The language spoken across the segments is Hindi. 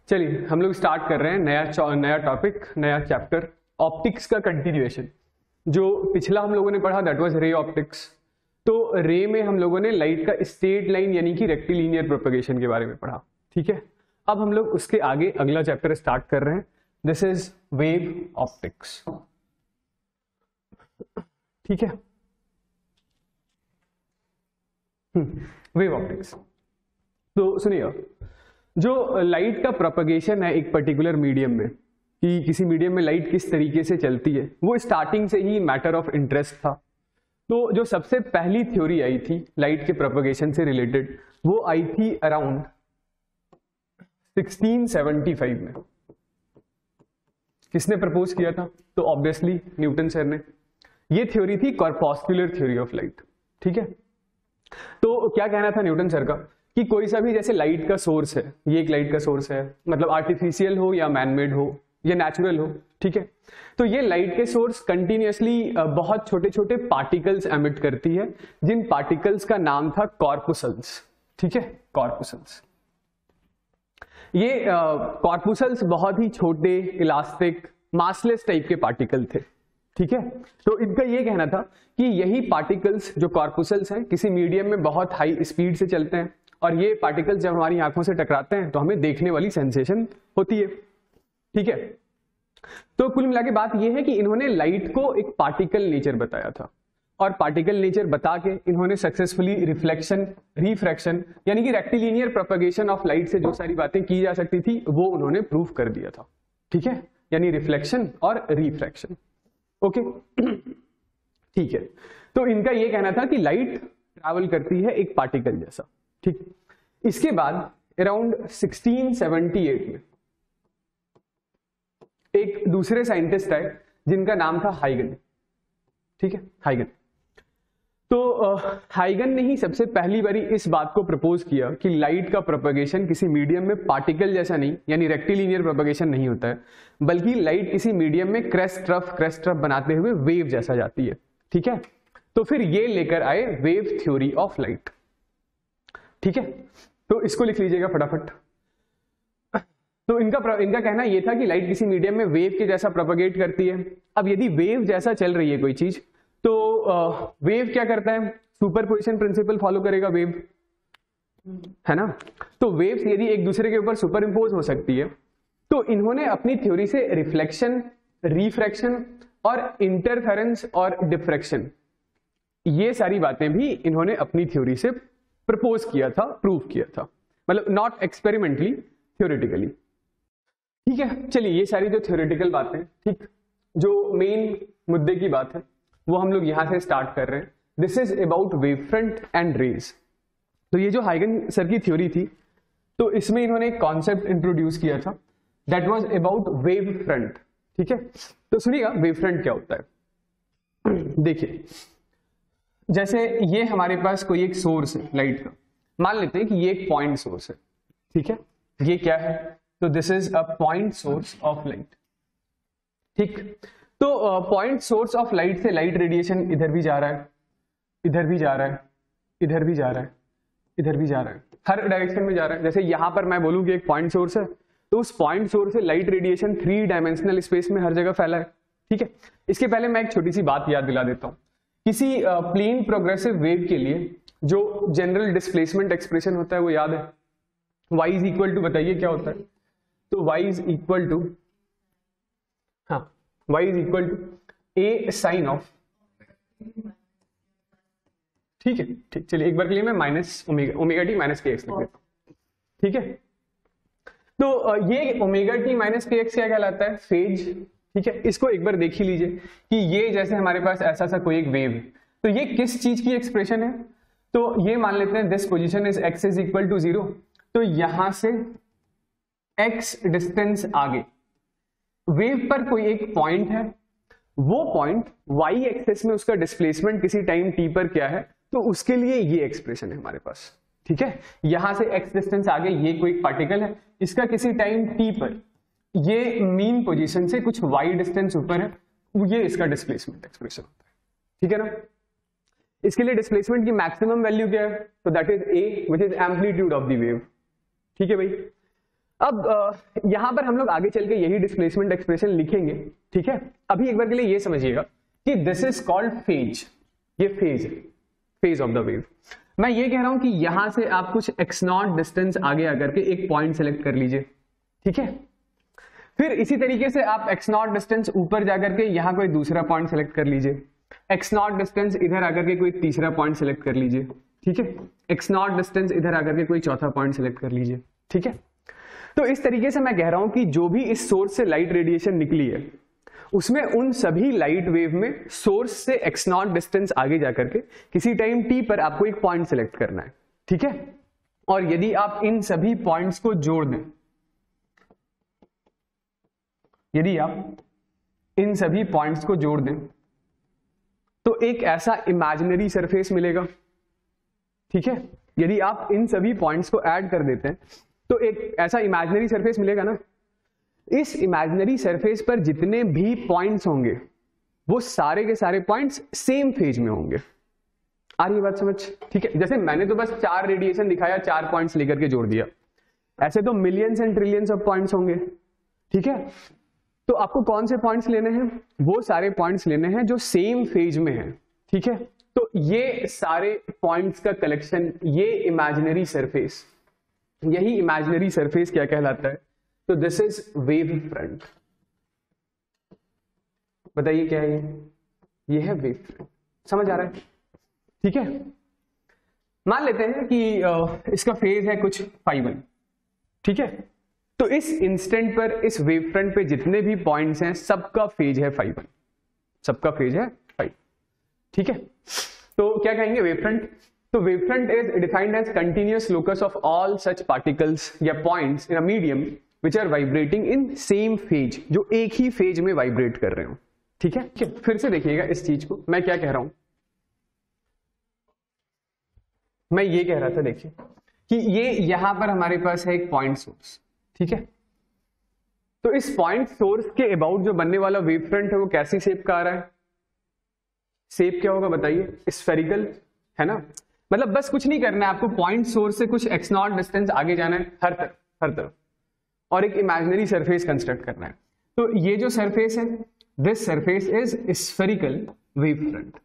चलिए हम लोग स्टार्ट कर रहे हैं नया टॉपिक, नया चैप्टर, ऑप्टिक्स का कंटिन्यूएशन। जो पिछला हम लोगों ने पढ़ा दैट वाज रे ऑप्टिक्स। तो रे में हम लोगों ने लाइट का स्ट्रेट लाइन यानी कि रेक्टिलिनियर प्रोपगेशन के बारे में पढ़ा, ठीक है। अब हम लोग उसके आगे अगला चैप्टर स्टार्ट कर रहे हैं, दिस इज वेव ऑप्टिक्स, ठीक है। वेव ऑप्टिक्स, तो सुनिए, जो लाइट का प्रोपगेशन है एक पर्टिकुलर मीडियम में, कि किसी मीडियम में लाइट किस तरीके से चलती है, वो स्टार्टिंग से ही मैटर ऑफ इंटरेस्ट था। तो जो सबसे पहली थ्योरी आई थी लाइट के प्रोपगेशन से रिलेटेड, वो आई थी अराउंड 1675 में। किसने प्रपोज किया था? तो ऑब्वियसली न्यूटन सर ने। ये थ्योरी थी कॉर्पस्कुलर थ्योरी ऑफ लाइट, ठीक है। तो क्या कहना था न्यूटन सर का कि कोई सा भी जैसे लाइट का सोर्स है, ये एक लाइट का सोर्स है, मतलब आर्टिफिशियल हो या मैनमेड हो या नेचुरल हो, ठीक है। तो ये लाइट के सोर्स कंटिन्यूअसली बहुत छोटे छोटे पार्टिकल्स एमिट करती है, जिन पार्टिकल्स का नाम था कॉर्पुसल्स, ठीक है, कॉर्पुसल्स। ये कॉर्पुसल्स बहुत ही छोटे, इलास्टिक, मासलेस टाइप के पार्टिकल थे, ठीक है। तो इनका ये कहना था कि यही पार्टिकल्स जो कॉर्पुसल्स हैं किसी मीडियम में बहुत हाई स्पीड से चलते हैं, और ये पार्टिकल्स जब हमारी आंखों से टकराते हैं तो हमें देखने वाली सेंसेशन होती है, ठीक है। तो कुल मिला के बात यह है कि इन्होंने लाइट को एक पार्टिकल नेचर बताया था, और पार्टिकल नेचर बता के इन्होंने सक्सेसफुली रिफ्लेक्शन, रिफ्रैक्शन यानी कि रेक्टिलिनियर प्रोपगेशन ऑफ लाइट से जो सारी बातें की जा सकती थी वो उन्होंने प्रूव कर दिया था, ठीक है, यानी रिफ्लेक्शन और रिफ्रैक्शन, ओके, ठीक है। तो इनका यह कहना था कि लाइट ट्रैवल करती है एक पार्टिकल जैसा, ठीक। इसके बाद अराउंड 1678 में एक दूसरे साइंटिस्ट आए जिनका नाम था हाइगन, ठीक है, हाइगन। तो हाइगन ने ही सबसे पहली बारी इस बात को प्रपोज किया कि लाइट का प्रोपगेशन किसी मीडियम में पार्टिकल जैसा नहीं, यानी रेक्टिलिनियर प्रोपगेशन नहीं होता है, बल्कि लाइट किसी मीडियम में क्रेस्ट रफ बनाते हुए वेव जैसा जाती है, ठीक है। तो फिर ये लेकर आए वेव थ्योरी ऑफ लाइट, ठीक है। तो इसको लिख लीजिएगा फटाफट। तो इनका कहना यह था कि लाइट किसी मीडियम में वेव के जैसा प्रोपगेट करती है। अब यदि वेव जैसा चल रही है कोई चीज, तो वेव क्या करता है? सुपरपोजिशन प्रिंसिपल फॉलो करेगा वेव, है ना। तो वेव्स यदि एक दूसरे के ऊपर सुपर इंपोज हो सकती है, तो इन्होंने अपनी थ्योरी से रिफ्लेक्शन, रिफ्रैक्शन और इंटरफेरेंस और डिफ्रैक्शन, ये सारी बातें भी इन्होंने अपनी थ्योरी से प्रपोज किया था, प्रूव किया था, मतलब नॉट एक्सपेरिमेंटली, थ्योरेटिकली, ठीक है। चलिए ये सारी जो थ्योरेटिकल बातें, ठीक, जो मेन मुद्दे की बात है वो हम लोग यहां से स्टार्ट कर रहे हैं। This is about wave front and rays. तो ये जो हाइगन सर की थ्योरी थी, तो इसमें इन्होंने एक कॉन्सेप्ट इंट्रोड्यूस किया था that was about wave front, ठीक है। तो सुनिएगा वेव फ्रंट क्या होता है। देखिए, जैसे ये हमारे पास कोई एक सोर्स है लाइट का, मान लेते हैं कि ये एक पॉइंट सोर्स है, ठीक है। ये क्या है? तो this is a point source of light, ठीक। तो पॉइंट सोर्स ऑफ लाइट से लाइट रेडिएशन इधर भी जा रहा है, इधर भी जा रहा है, इधर भी जा रहा है, इधर भी जा रहा है, हर डायरेक्शन में जा रहा है। जैसे यहां पर मैं बोलूं कि एक पॉइंट सोर्स है, तो उस पॉइंट सोर्स से लाइट रेडिएशन 3 डायमेंशनल स्पेस में हर जगह फैला है, ठीक है। इसके पहले मैं एक छोटी सी बात याद दिला देता हूं। किसी प्लेन प्रोग्रेसिव वेव के लिए जो जनरल डिस्प्लेसमेंट एक्सप्रेशन होता है वो याद है? y इज इक्वल टू, बताइए क्या होता है? तो y इज इक्वल टू, हाँ, y is equal to a sine of, ठीक है, ठीक। चलिए एक बार के लिए मैं minus omega t minus k x लिख देता हूं, ठीक है। तो ये omega t minus k x क्या कहलाता है? फेज, ठीक है। इसको एक बार देख ही लीजिए कि ये जैसे हमारे पास ऐसा सा कोई एक वेव है, तो ये किस चीज की एक्सप्रेशन है? तो ये मान लेते हैं this position is x is equal to 0, तो यहां से x डिस्टेंस आगे वेव पर कोई एक पॉइंट है, वो पॉइंट y एक्सिस में उसका डिस्प्लेसमेंट किसी टाइम t पर क्या है, तो उसके लिए ये एक्सप्रेशन है हमारे पास, ठीक है। यहां से x डिस्टेंस आगे ये कोई पार्टिकल है, इसका किसी टाइम t पर ये मीन पोजीशन से कुछ y डिस्टेंस ऊपर है, ये इसका डिस्प्लेसमेंट एक्सप्रेशन होता है, ठीक है ना। इसके लिए डिस्प्लेसमेंट की मैक्सिमम वैल्यू क्या है? तो that is a which is amplitude of the wave, ठीक है भाई। अब यहां पर हम लोग आगे चल के यही डिस्प्लेसमेंट एक्सप्रेशन लिखेंगे, ठीक है। अभी एक बार के लिए ये समझिएगा कि दिस इज कॉल्ड फेज, ये फेज है, फेज ऑफ द वेव। मैं ये कह रहा हूं कि यहां से आप कुछ एक्स नॉट डिस्टेंस आगे आकर के एक पॉइंट सेलेक्ट कर लीजिए, ठीक है। फिर इसी तरीके से आप एक्स नॉट डिस्टेंस ऊपर जाकर के यहां कोई दूसरा पॉइंट सेलेक्ट कर लीजिए, एक्स नॉट डिस्टेंस इधर आकर के कोई तीसरा पॉइंट सेलेक्ट कर लीजिए, ठीक है। एक्स नॉट डिस्टेंस इधर आकर के कोई चौथा पॉइंट सेलेक्ट कर लीजिए, ठीक है। तो इस तरीके से मैं कह रहा हूं कि जो भी इस सोर्स से लाइट रेडिएशन निकली है उसमें उन सभी लाइट वेव में सोर्स से एक्स नॉट डिस्टेंस आगे जाकर के किसी टाइम टी पर आपको एक पॉइंट सेलेक्ट करना है, ठीक है। और यदि आप इन सभी पॉइंट्स को जोड़ दें, यदि आप इन सभी पॉइंट्स को जोड़ दें तो एक ऐसा इमेजिनरी सरफेस मिलेगा, ठीक है। यदि आप इन सभी पॉइंट्स को ऐड कर देते हैं तो एक ऐसा इमेजिनरी सरफेस मिलेगा ना। इस इमेजिनरी सरफेस पर जितने भी पॉइंट्स होंगे वो सारे के सारे पॉइंट्स सेम फेज में होंगे। आ रही बात समझ, ठीक है। जैसे मैंने तो बस 4 रेडिएशन दिखाया, 4 पॉइंट्स लेकर के जोड़ दिया, ऐसे तो millions and trillions of points होंगे, ठीक है। तो आपको कौन से पॉइंट्स लेने हैं? वो सारे पॉइंट्स लेने हैं जो सेम फेज में हैं, ठीक है। तो ये सारे पॉइंट्स का कलेक्शन, ये इमेजिनरी सरफेस, यही इमेजिनरी सरफेस क्या कहलाता है? तो दिस इज वेव फ्रंट। बताइए क्या है ये है वेव फ्रंट। समझ आ रहा है, ठीक है। मान लेते हैं कि इसका फेज है कुछ φ1, ठीक है। तो इस इंस्टेंट पर इस वेव फ्रंट पे जितने भी पॉइंट्स हैं सबका फेज है φ1, सबका फेज है φ, ठीक है। तो क्या कहेंगे वेव फ्रंट? तो wave front is defined as continuous locus of all such particles या points in a medium which are vibrating in same phase, जो एक ही फेज में वाइब्रेट कर रहे हो, ठीक है। फिर से देखिएगा इस चीज को, मैं क्या कह रहा हूं। मैं ये कह रहा था, देखिए कि ये यहां पर हमारे पास है एक पॉइंट सोर्स, ठीक है। तो इस पॉइंट सोर्स के अबाउट जो बनने वाला वेव फ्रंट है वो कैसी शेप का आ रहा है? शेप क्या होगा बताइए? स्फेरिकल, है ना। मतलब बस कुछ नहीं करना है आपको, पॉइंट सोर्स से कुछ एक्स नॉट डिस्टेंस आगे जाना है हर तरफ और एक इमेजिनरी सरफेस कंस्ट्रक्ट करना है। तो ये जो सरफेस है, this surface is spherical wave front,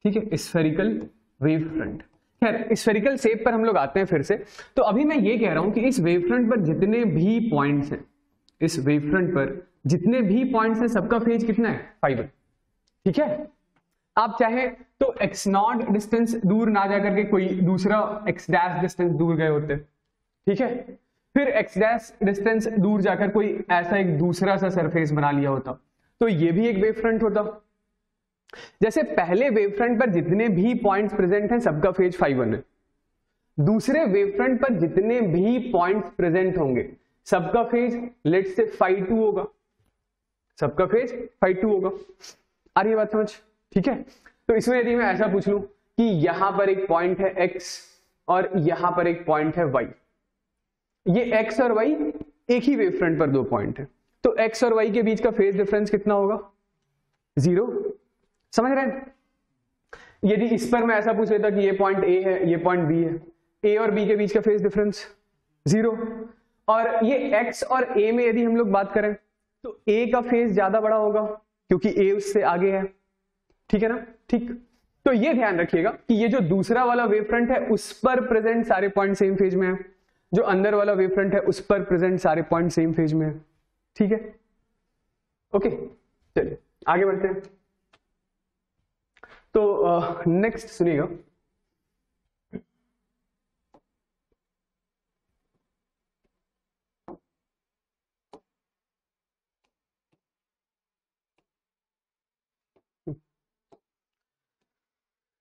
ठीक है। Spherical wave front. खैर स्फेरिकल शेप पर हम लोग आते हैं फिर से। तो अभी मैं ये कह रहा हूं कि इस वेव फ्रंट पर जितने भी पॉइंट्स हैं, इस वेव फ्रंट पर जितने भी पॉइंट्स हैं सबका फेज कितना है? φ1, ठीक है। आप चाहे तो एक्स नॉट डिस्टेंस दूर ना जाकर के कोई दूसरा एक्स डैश डिस्टेंस दूर गए होते, ठीक है। फिर एक्स डैश डिस्टेंस दूर जाकर कोई ऐसा एक दूसरा सा सरफेस बना लिया होता, तो ये भी एक वेव फ्रंट होता। जैसे पहले वेव फ्रंट पर जितने भी पॉइंट्स प्रेजेंट हैं सबका फेज φ1 है, दूसरे वेव फ्रंट पर जितने भी पॉइंट्स प्रेजेंट होंगे सबका फेज लेट्स से φ2 होगा, सबका फेज φ2 होगा। आ रही है बात समझ, ठीक है। तो इसमें यदि मैं ऐसा पूछ लूं कि यहां पर एक पॉइंट है x और यहां पर एक पॉइंट है y, ये x और y एक ही वेव फ्रंट पर दो पॉइंट है, तो x और y के बीच का फेज डिफरेंस कितना होगा? 0। समझ रहे हैं? यदि इस पर मैं ऐसा पूछ लेता कि ये पॉइंट A है, ये पॉइंट B है, A और B के बीच का फेज डिफरेंस 0। और ये x और A में यदि हम लोग बात करें तो A का फेज ज्यादा बड़ा होगा क्योंकि A उससे आगे है, ठीक है ना। ठीक, तो ये ध्यान रखिएगा कि ये जो दूसरा वाला वेव फ्रंट है उस पर प्रेजेंट सारे पॉइंट सेम फेज में है, जो अंदर वाला वेव फ्रंट है उस पर प्रेजेंट सारे पॉइंट सेम फेज में है, ठीक है। ओके, चलिए आगे बढ़ते हैं। तो नेक्स्ट सुनिएगा।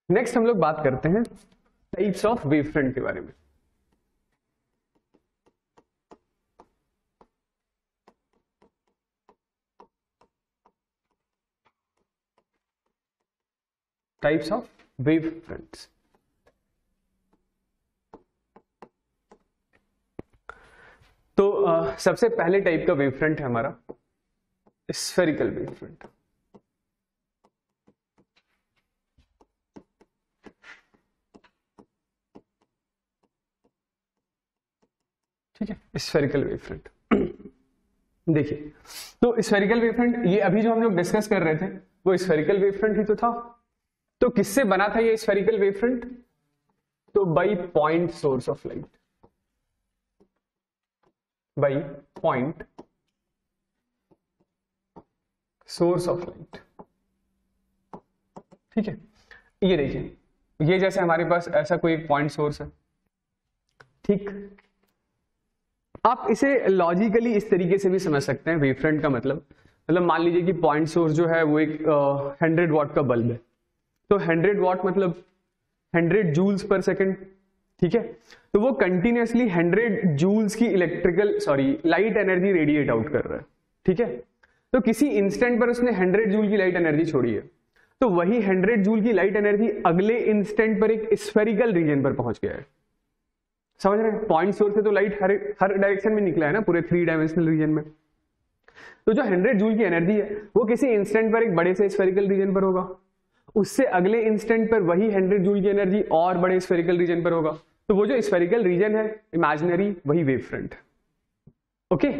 नेक्स्ट हम लोग बात करते हैं टाइप्स ऑफ वेव फ्रंट के बारे में। Types of wave fronts. तो सबसे पहले टाइप का वेव फ्रंट है हमारा स्फेरिकल वेव फ्रंट। ठीक है, स्फेरिकल वेव फ्रंट। देखिए, तो स्फेरिकल वेव फ्रंट, ये अभी जो हम लोग डिस्कस कर रहे थे वो स्फेरिकल वेव फ्रंट ही तो था। तो किससे बना था ये स्फेरिकल वेव फ्रंट? तो by point source of light, by point source of light. ठीक है, ये देखिए, ये जैसे हमारे पास ऐसा कोई एक पॉइंट सोर्स है, ठीक। आप इसे लॉजिकली इस तरीके से भी समझ सकते हैं, वेव फ्रंट का मतलब मान लीजिए कि पॉइंट सोर्स जो है वो एक 100 वॉट का बल्ब है, तो 100 वॉट मतलब 100 जूल्स पर सेकंड, ठीक है। तो वो कंटिन्यूसली 100 जूल्स की लाइट एनर्जी रेडिएट आउट कर रहा है, ठीक है। तो किसी इंस्टेंट पर उसने 100 जूल की लाइट एनर्जी छोड़ी है, तो वही 100 जूल की लाइट एनर्जी अगले इंस्टेंट पर एक स्फेरिकल रीजन पर पहुंच गया है। समझ रहे हैं? पॉइंट सोर्स से तो लाइट हर डायरेक्शन में निकला है ना, पूरे 3 डायमेंशनल रीजन में। तो जो 100 जूल की एनर्जी है वो किसी इंस्टेंट पर एक बड़े से स्फेरिकल रीजन पर होगा, उससे अगले इंस्टेंट पर वही 100 जूल की एनर्जी और बड़े स्फेरिकल रीजन पर होगा। तो वो जो स्फेरिकल रीजन है इमेजिनरी, वही वेव फ्रंट। ओके,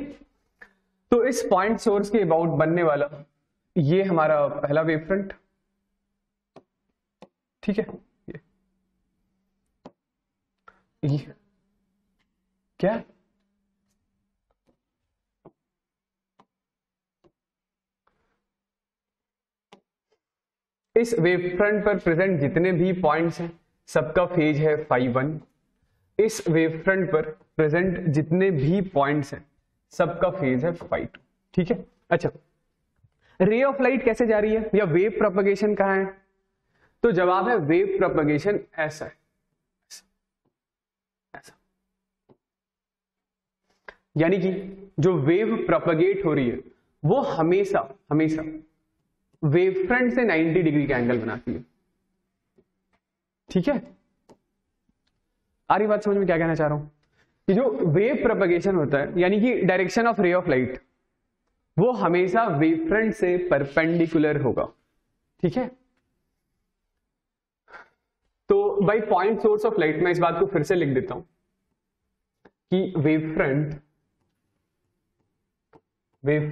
तो इस पॉइंट सोर्स के अबाउट बनने वाला ये हमारा पहला वेव फ्रंट, ठीक है। ये क्या, इस वेव फ्रंट पर प्रेजेंट जितने भी पॉइंट्स हैं सबका फेज है φ1। इस वेव फ्रंट पर प्रेजेंट जितने भी पॉइंट्स हैं सबका फेज है φ2, ठीक है। अच्छा, रे ऑफ लाइट कैसे जा रही है या वेव प्रोपगेशन कहां है? तो जवाब है वेव प्रोपगेशन ऐसा है, ऐसा। यानी कि जो वेव प्रोपगेट हो रही है वो हमेशा हमेशा वेव फ्रंट से 90 डिग्री का एंगल बनाती है, ठीक है। आ रही बात समझ में? क्या कहना चाह रहा हूं कि जो वेव प्रोपगेशन होता है यानी कि डायरेक्शन ऑफ रे ऑफ लाइट वो हमेशा वेव फ्रंट से परपेंडिकुलर होगा, ठीक है। तो by point source of light मैं इस बात को फिर से लिख देता हूं कि wave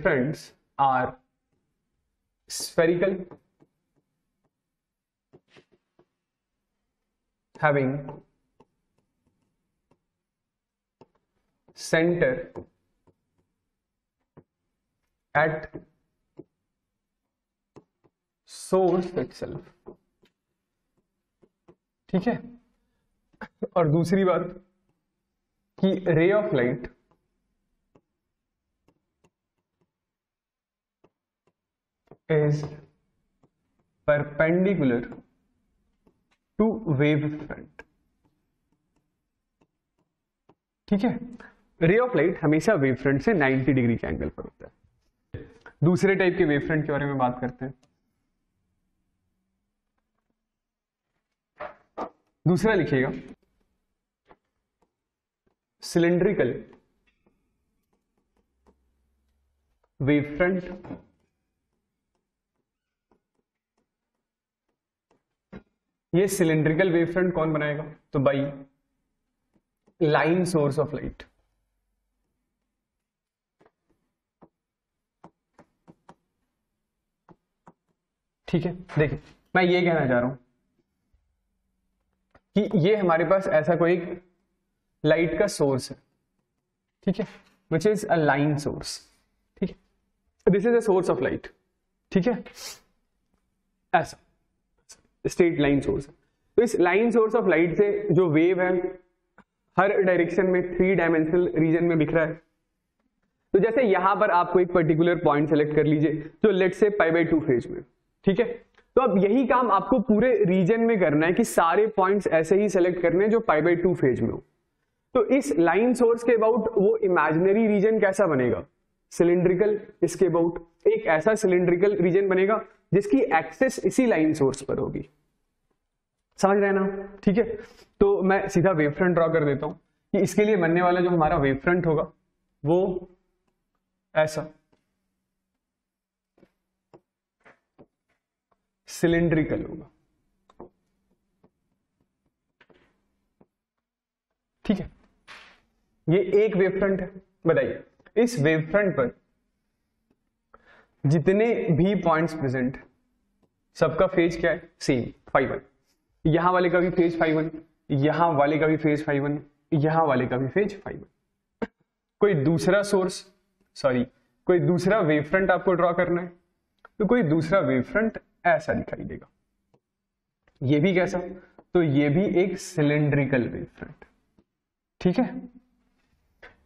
fronts are spherical having center at source itself, ठीक है। और दूसरी बात कि रे of light is perpendicular to wave front, ठीक है। रे ऑफ लाइट हमेशा वेव फ्रंट से 90 डिग्री के एंगल पर होता है। दूसरे टाइप के वेव फ्रंट के बारे में बात करते हैं। दूसरा लिखिएगा सिलिंड्रिकल वेव फ्रंट। ये सिलिंड्रिकल वेव फ्रंट कौन बनाएगा? तो by line source of light, ठीक है। देखिए, मैं ये कहना चाह रहा हूं कि ये हमारे पास ऐसा कोई लाइट का सोर्स है, ठीक है, which is a line source, ठीक है। This is a source of light, ठीक है, ऐसा स्ट्रेट लाइन सोर्स। तो इस लाइन सोर्स ऑफ लाइट से जो वेव है हर डायरेक्शन में 3 डायमेंशनल रीजन में बिखरा है। तो जैसे यहां पर आपको एक पर्टिकुलर पॉइंट सेलेक्ट कर लीजिए जो लेट से π/2 फेज में, ठीक है। तो अब यही काम आपको पूरे रीजन में करना है कि सारे पॉइंट्स ऐसे ही सेलेक्ट करने हैं जो π/2 फेज में हो। तो इस लाइन सोर्स के अबाउट वो इमेजिनरी रीजन कैसा बनेगा? सिलिंड्रिकल। इसके अबाउट एक ऐसा सिलिंड्रिकल रीजन बनेगा जिसकी एक्सेस इसी लाइन सोर्स पर होगी। समझ रहे हैं ना? ठीक है, तो मैं सीधा वेव फ्रंट ड्रॉ कर देता हूं कि इसके लिए बनने वाला जो हमारा वेव फ्रंट होगा वो ऐसा सिलिंड्रिकल होगा, ठीक है। ये एक वेव फ्रंट है, बताइए इस वेव फ्रंट पर जितने भी पॉइंट्स प्रेजेंट है सबका फेज क्या है, सेम φ1। यहां वाले का भी फेज φ1, यहां वाले का भी फेज φ1, यहां वाले का भी फेज φ1। कोई दूसरा सोर्स, सॉरी कोई दूसरा वेव फ्रंट आपको ड्रॉ करना है तो कोई दूसरा वेव फ्रंट ऐसा दिखाई देगा। ये भी कैसा, तो ये भी एक सिलेंड्रिकल वेव फ्रंट, ठीक है।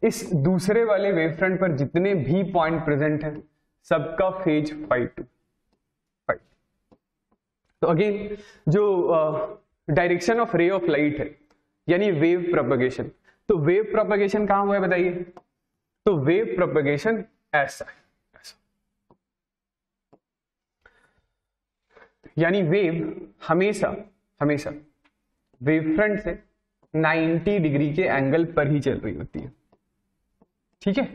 इस दूसरे वाले वेव फ्रंट पर जितने भी पॉइंट प्रेजेंट हैं सबका फेज φ2। तो अगेन जो डायरेक्शन ऑफ रे ऑफ लाइट है यानी वेव प्रोपगेशन, तो वेव प्रोपगेशन कहां हुआ है बताइए, तो वेव प्रोपगेशन ऐसा है, यानी वेव हमेशा हमेशा वेव फ्रंट से 90 डिग्री के एंगल पर ही चल रही होती है, ठीक है,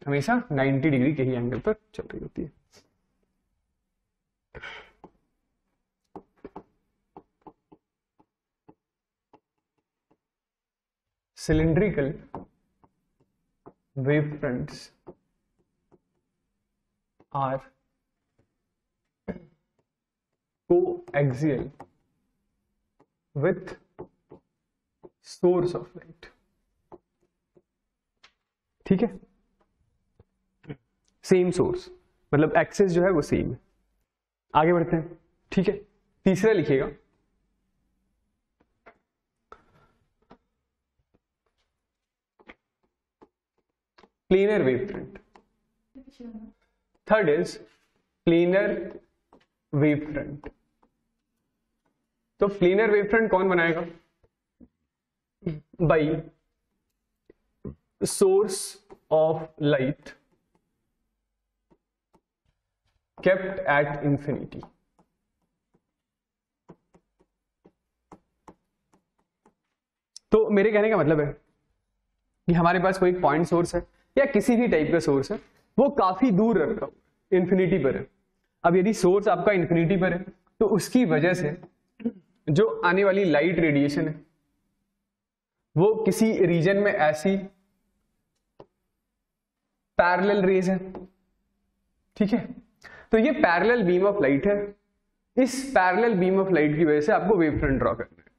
हमेशा 90 डिग्री के ही एंगल पर चल रही होती है। cylindrical wave fronts are coaxial with source of light, ठीक है, सेम सोर्स, मतलब एक्सेस जो है वो सेम है। आगे बढ़ते हैं, ठीक है। तीसरा लिखिएगा, planar wave front। Third is planar wave front। तो planar wave front कौन बनाएगा, by source of light kept at infinity। तो मेरे कहने का मतलब है कि हमारे पास कोई पॉइंट सोर्स है या किसी भी टाइप का सोर्स है, वो काफी दूर रखा हुआ है, इन्फिनिटी पर है। अब यदि सोर्स आपका इन्फिनिटी पर है तो उसकी वजह से जो आने वाली लाइट रेडिएशन है वो किसी रीजन में ऐसी पैरेलल रेज है, ठीक है। तो ये पैरेलल बीम ऑफ लाइट है, इस पैरेलल बीम ऑफ लाइट की वजह से आपको वेव फ्रंट ड्रॉ करना है,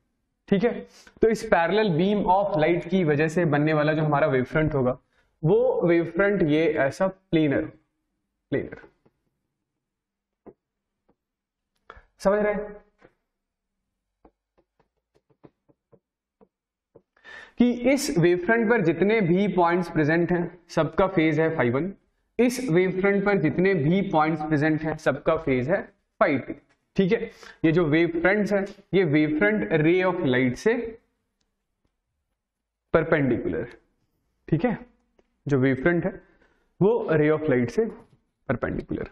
ठीक है। तो इस पैरेलल बीम ऑफ लाइट की वजह से बनने वाला जो हमारा वेव फ्रंट होगा वो वेव फ्रंट ये ऐसा प्लेनर समझ रहे हैं कि इस वेव फ्रंट पर जितने भी पॉइंट्स प्रेजेंट हैं सबका फेज है φ1, इस वेव फ्रंट पर जितने भी पॉइंट्स प्रेजेंट हैं सबका फेज है φ2, ठीक है। ये जो वेव फ्रंट्स है ये wave front ray of light से परपेंडिकुलर, ठीक है। जो वेव फ्रंट है वो रे ऑफ लाइट से परपेंडिकुलर।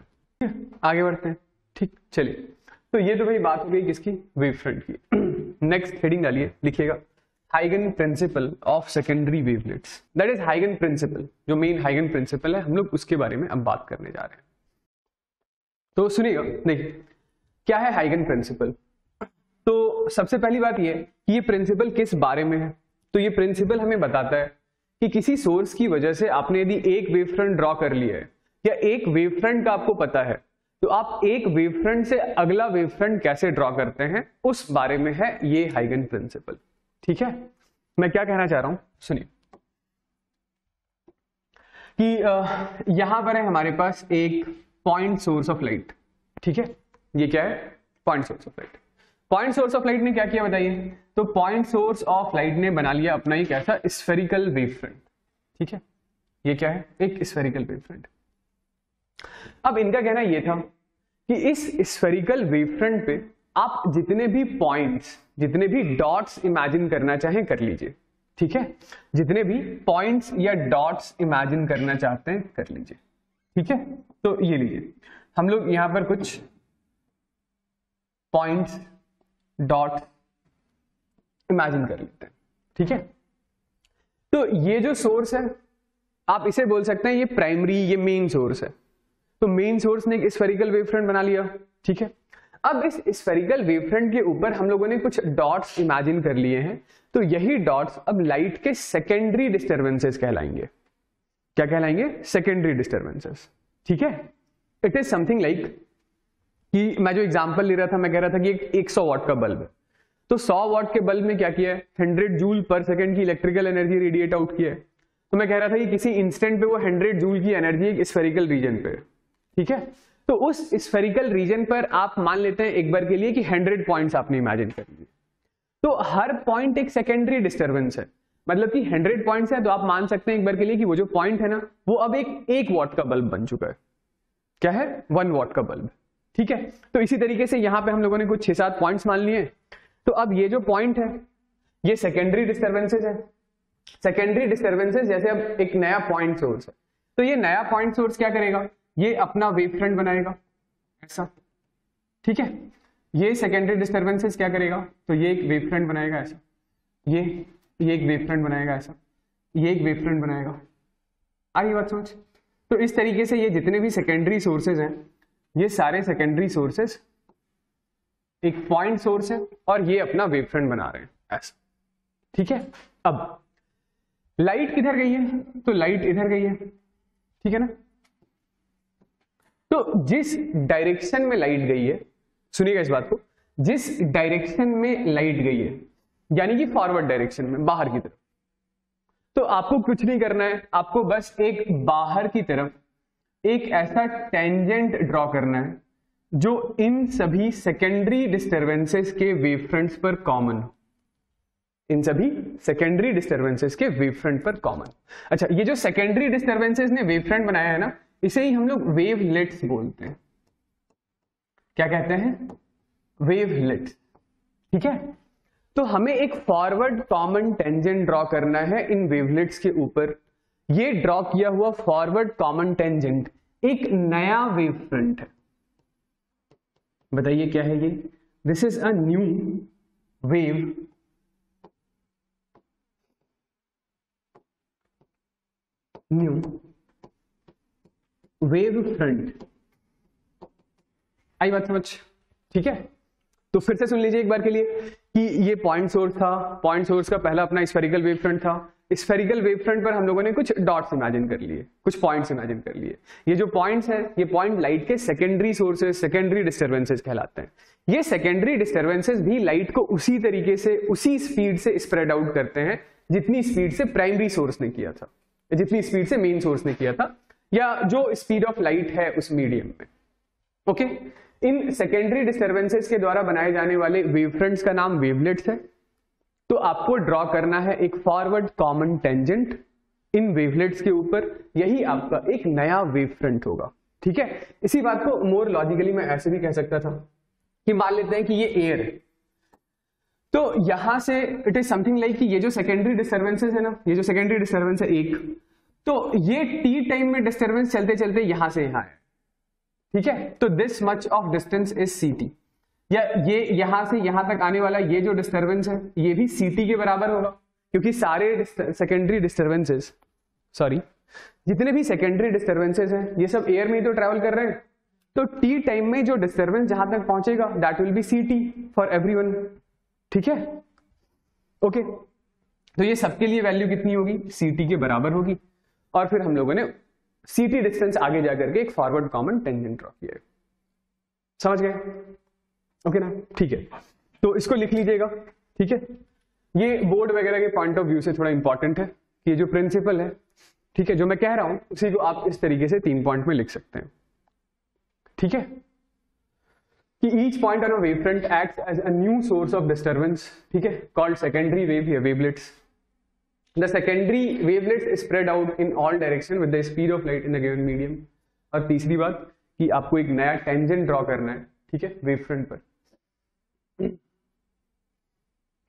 आगे बढ़ते हैं, ठीक, चलिए। तो ये तो भाई बात हो गई किसकी, वेव फ्रंट की। नेक्स्ट हेडिंग डालिए, लिखिएगा हाइगन principle of secondary wavelets. That is हाइगन principal, जो मेन हाइगन प्रिंसिपल है हम लोग उसके बारे में अब बात करने जा रहे हैं। तो सुनिएगा, देखिए क्या है हाइगन प्रिंसिपल। तो सबसे पहली बात ये कि ये प्रिंसिपल किस बारे में है, तो ये प्रिंसिपल हमें बताता है कि किसी सोर्स की वजह से आपने यदि एक वेव फ्रंट ड्रॉ कर लिया है या एक वेव फ्रंट का आपको पता है तो आप एक वेव फ्रंट से अगला वेव फ्रंट कैसे ड्रॉ करते हैं उस बारे में है ये हाइगन प्रिंसिपल, ठीक है। मैं क्या कहना चाह रहा हूं, सुनिए कि यहां पर है हमारे पास एक पॉइंट सोर्स ऑफ लाइट, ठीक है। ये क्या है, point source of light. Point source of light ने क्या किया बताइए, तो पॉइंट सोर्स ऑफ लाइट ने बना लिया अपना एक ऐसा स्फेरिकल वेव फ्रंट, ठीक है। ये क्या है, एक स्फेरिकल वेव फ्रंट। अब इनका कहना यह था कि इस स्फेरिकल वेव फ्रंट पे आप जितने भी पॉइंट्स, जितने भी डॉट्स इमेजिन करना चाहें कर लीजिए, ठीक है। जितने भी पॉइंट्स या डॉट्स इमेजिन करना चाहते हैं कर लीजिए, ठीक है। तो ये लीजिए, हम लोग यहां पर कुछ पॉइंट्स डॉट इमेजिन कर लेते हैं, ठीक है। तो ये जो सोर्स है आप इसे बोल सकते हैं ये प्राइमरी, ये मेन सोर्स है। तो मेन सोर्स ने एक स्फेरिकल वेव फ्रंट बना लिया, ठीक है। अब इस स्फेरिकल वेवफ्रंट के ऊपर हम लोगों ने कुछ डॉट्स इमेजिन कर लिए हैं, तो यही डॉट्स अब लाइट के सेकेंडरी डिस्टर्बेंसेस कहलाएंगे। क्या कहलाएंगे? Secondary disturbances. ठीक है, इट इज समथिंग लाइक कि मैं जो एग्जांपल ले रहा था, मैं कह रहा था कि एक 100 वाट का बल्ब है, तो 100 वाट के बल्ब में क्या किया है? 100 जूल पर सेकेंड की इलेक्ट्रिकल एनर्जी रेडिएट आउट किया है। तो मैं कह रहा था कि किसी इंस्टेंट पे वो 100 जूल की एनर्जी एक स्फेरिकल रीजन पे, ठीक है, तो उस स्फेरिकल रीजन पर आप मान लेते हैं एक बार के लिए कि 100 पॉइंट्स आपने इमेजिन कर लिए, तो हर पॉइंट एक सेकेंडरी डिस्टर्बेंस है, मतलब कि 100 पॉइंट्स है, तो आप मान सकते हैं एक बार के लिए कि वो जो पॉइंट है ना, वो अब एक 1 वाट का बल्ब बन चुका है। क्या है? 1 वाट का बल्ब। ठीक है, तो इसी तरीके से यहां पे हम लोगों ने कुछ 6-7 पॉइंट्स मान लिए। तो अब ये जो पॉइंट है ये सेकेंडरी डिस्टर्बेंसेस है। सेकेंडरी डिस्टर्बेंसेस जैसे अब एक नया पॉइंट सोर्स है, तो ये नया पॉइंट सोर्स क्या करेगा? ये अपना वेव फ्रंट बनाएगा ऐसा। ठीक है, ये सेकेंडरी डिस्टर्बेंसेस क्या करेगा? तो ये एक वेव फ्रंट बनाएगा ऐसा, ये एक वेव फ्रंट बनाएगा ऐसा, ये एक वेव फ्रंट बनाएगा। आई बात समझ? तो इस तरीके से ये जितने भी सेकेंडरी सोर्सेज हैं, ये सारे सेकेंडरी सोर्सेज एक पॉइंट सोर्स है और ये अपना वेव फ्रंट बना रहे हैं ऐसा। ठीक है, अब लाइट किधर गई है? तो लाइट इधर गई है। ठीक है ना, तो जिस डायरेक्शन में लाइट गई है, सुनिएगा इस बात को, जिस डायरेक्शन में लाइट गई है यानी कि फॉरवर्ड डायरेक्शन में, बाहर की तरफ, तो आपको कुछ नहीं करना है, आपको बस एक बाहर की तरफ एक ऐसा टेंजेंट ड्रॉ करना है जो इन सभी सेकेंडरी डिस्टर्बेंसेस के वेव फ्रंट्स पर कॉमन हो, इन सभी सेकेंडरी डिस्टर्बेंसेस के वेव फ्रंट पर कॉमन। अच्छा, ये जो सेकेंडरी डिस्टर्बेंसेस ने वेव फ्रंट बनाया है ना, इसे ही हम लोग वेवलेट्स बोलते हैं। क्या कहते हैं? वेवलेट्स। ठीक है, तो हमें एक फॉरवर्ड कॉमन टेंजेंट ड्रॉ करना है इन वेवलेट्स के ऊपर। ये ड्रॉ किया हुआ फॉरवर्ड कॉमन टेंजेंट एक नया वेव फ्रंट है। बताइए क्या है ये? This is a new wave front. आई बात समझ? ठीक है, तो फिर से सुन लीजिए एक बार के लिए कि ये पॉइंट सोर्स था, पॉइंट सोर्स का पहला अपना स्फेरिकल वेव फ्रंट था। स्फेरिकल वेव फ्रंट पर हम लोगों ने कुछ डॉट्स इमेजिन कर लिए, कुछ पॉइंट्स इमेजिन कर लिए। ये जो पॉइंट्स हैं, ये पॉइंट लाइट के सेकेंडरी सोर्सेज, सेकेंडरी डिस्टर्बेंसेस कहलाते हैं। ये सेकेंडरी डिस्टर्बेंसेस भी लाइट को उसी तरीके से, उसी स्पीड से स्प्रेड आउट करते हैं जितनी स्पीड से प्राइमरी सोर्स ने किया था, जितनी स्पीड से मेन सोर्स ने किया था, या जो स्पीड ऑफ लाइट है उस मीडियम में। ओके, इन सेकेंडरी डिस्टर्बेंसेस के द्वारा बनाए जाने वाले वेव फ्रंट्स का नाम वेवलेट्स है। तो आपको ड्रॉ करना है एक फॉरवर्ड कॉमन टेंजेंट इन वेवलेट्स के ऊपर, यही आपका एक नया वेव फ्रंट होगा। ठीक है, इसी बात को मोर लॉजिकली मैं ऐसे भी कह सकता था कि मान लेते हैं कि ये एयर है, तो यहां से इट इज समथिंग लाइक कि ये जो सेकेंडरी डिस्टर्बेंसेस है ना, ये जो सेकेंडरी डिस्टर्बेंस है एक, तो ये टी टाइम में डिस्टर्बेंस चलते चलते यहां से यहां है। ठीक है, तो this much of distance is सीटी, या ये यहां से यहां तक आने वाला ये जो डिस्टर्बेंस है ये भी सीटी के बराबर होगा, क्योंकि सारे सेकेंडरी डिस्टर्बेंसेस, सॉरी जितने भी सेकेंडरी डिस्टर्बेंसेस हैं ये सब एयर में ही तो ट्रेवल कर रहे हैं, तो टी टाइम में जो डिस्टर्बेंस जहां तक पहुंचेगा दैट विल बी सीटी फॉर एवरीवन। ठीक है, ओके, तो ये सबके लिए वैल्यू कितनी होगी? सीटी के बराबर होगी। और फिर हम लोगों ने सीटी डिस्टेंस आगे जाकर के एक फॉरवर्ड कॉमन टेंजेंट ड्रॉ किया। समझ गए? ओके ना, ठीक है, तो इसको लिख लीजिएगा। ठीक है, ये बोर्ड वगैरह के पॉइंट ऑफ व्यू से थोड़ा इंपॉर्टेंट है कि ये जो प्रिंसिपल है, ठीक है, जो मैं कह रहा हूं उसी को आप इस तरीके से 3 पॉइंट में लिख सकते हैं। ठीक है, कि each point on a wave front acts as a new source of disturbance, ठीक है, कॉल्ड सेकेंडरी वेव या wavelets. The secondary wavelets spread out in all direction with the speed of light in the given medium। और तीसरी बात कि आपको एक नया टेंजेंट ड्रॉ करना है, ठीक है, वेव फ्रंट पर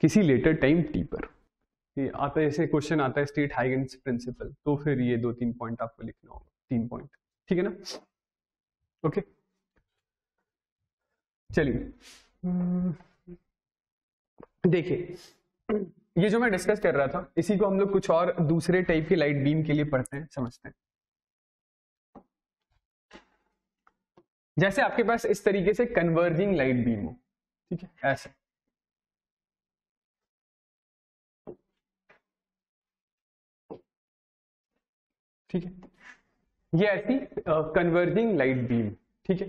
किसी लेटर टाइम टी पर। ये आता है, ऐसे क्वेश्चन आता है स्टेट हाइगेन्स प्रिंसिपल, तो फिर ये 2-3 पॉइंट आपको लिखना होगा, 3 पॉइंट। ठीक है ना, ओके, चलिए देखिए, ये जो मैं डिस्कस कर रहा था इसी को हम लोग कुछ और दूसरे टाइप के लाइट बीम के लिए पढ़ते हैं, समझते हैं। जैसे आपके पास इस तरीके से कन्वर्जिंग लाइट बीम हो, ठीक है, ऐसे, ठीक है, ये ऐसी कन्वर्जिंग लाइट बीम, ठीक है।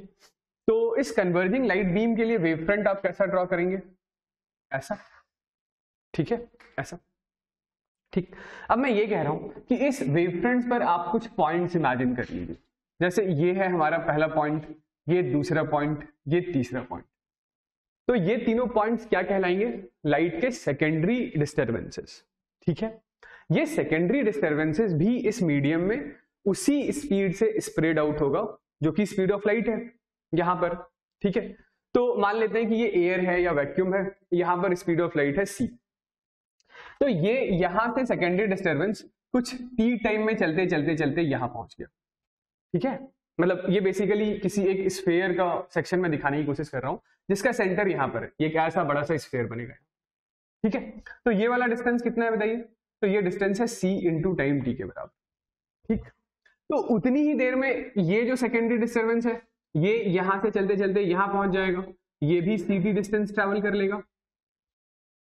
तो इस कन्वर्जिंग लाइट बीम के लिए वेव फ्रंट आप कैसा ड्रॉ करेंगे, ऐसा, ठीक है, ऐसा, ठीक। अब मैं ये कह रहा हूं कि इस वेव फ्रंट पर आप कुछ पॉइंट्स इमेजिन कर लीजिए, जैसे ये है हमारा पहला पॉइंट, ये दूसरा पॉइंट, ये तीसरा पॉइंट। तो ये तीनों पॉइंट्स क्या कहलाएंगे, लाइट के सेकेंडरी डिस्टर्बेंसेस, ठीक है। ये सेकेंडरी डिस्टर्बेंसेस भी इस मीडियम में उसी स्पीड से स्प्रेड आउट होगा जो कि स्पीड ऑफ लाइट है यहां पर, ठीक है। तो मान लेते हैं कि ये एयर है या वैक्यूम है, यहां पर स्पीड ऑफ लाइट है c। तो ये यहां से सेकेंडरी डिस्टर्बेंस कुछ t टाइम में चलते चलते चलते यहां पहुंच गया, ठीक है। मतलब ये बेसिकली किसी एक स्फीयर का सेक्शन में दिखाने की कोशिश कर रहा हूं जिसका सेंटर यहां पर है, ये एक ऐसा बड़ा सा स्फीयर बनेगा, ठीक है। तो ये वाला डिस्टेंस कितना है बताइए, तो ये डिस्टेंस है c इंटू टाइम t के बराबर, ठीक। तो उतनी ही देर में ये जो सेकेंडरी डिस्टर्बेंस है ये यहां से चलते चलते यहां पहुंच जाएगा, ये भी ct डिस्टेंस ट्रेवल कर लेगा,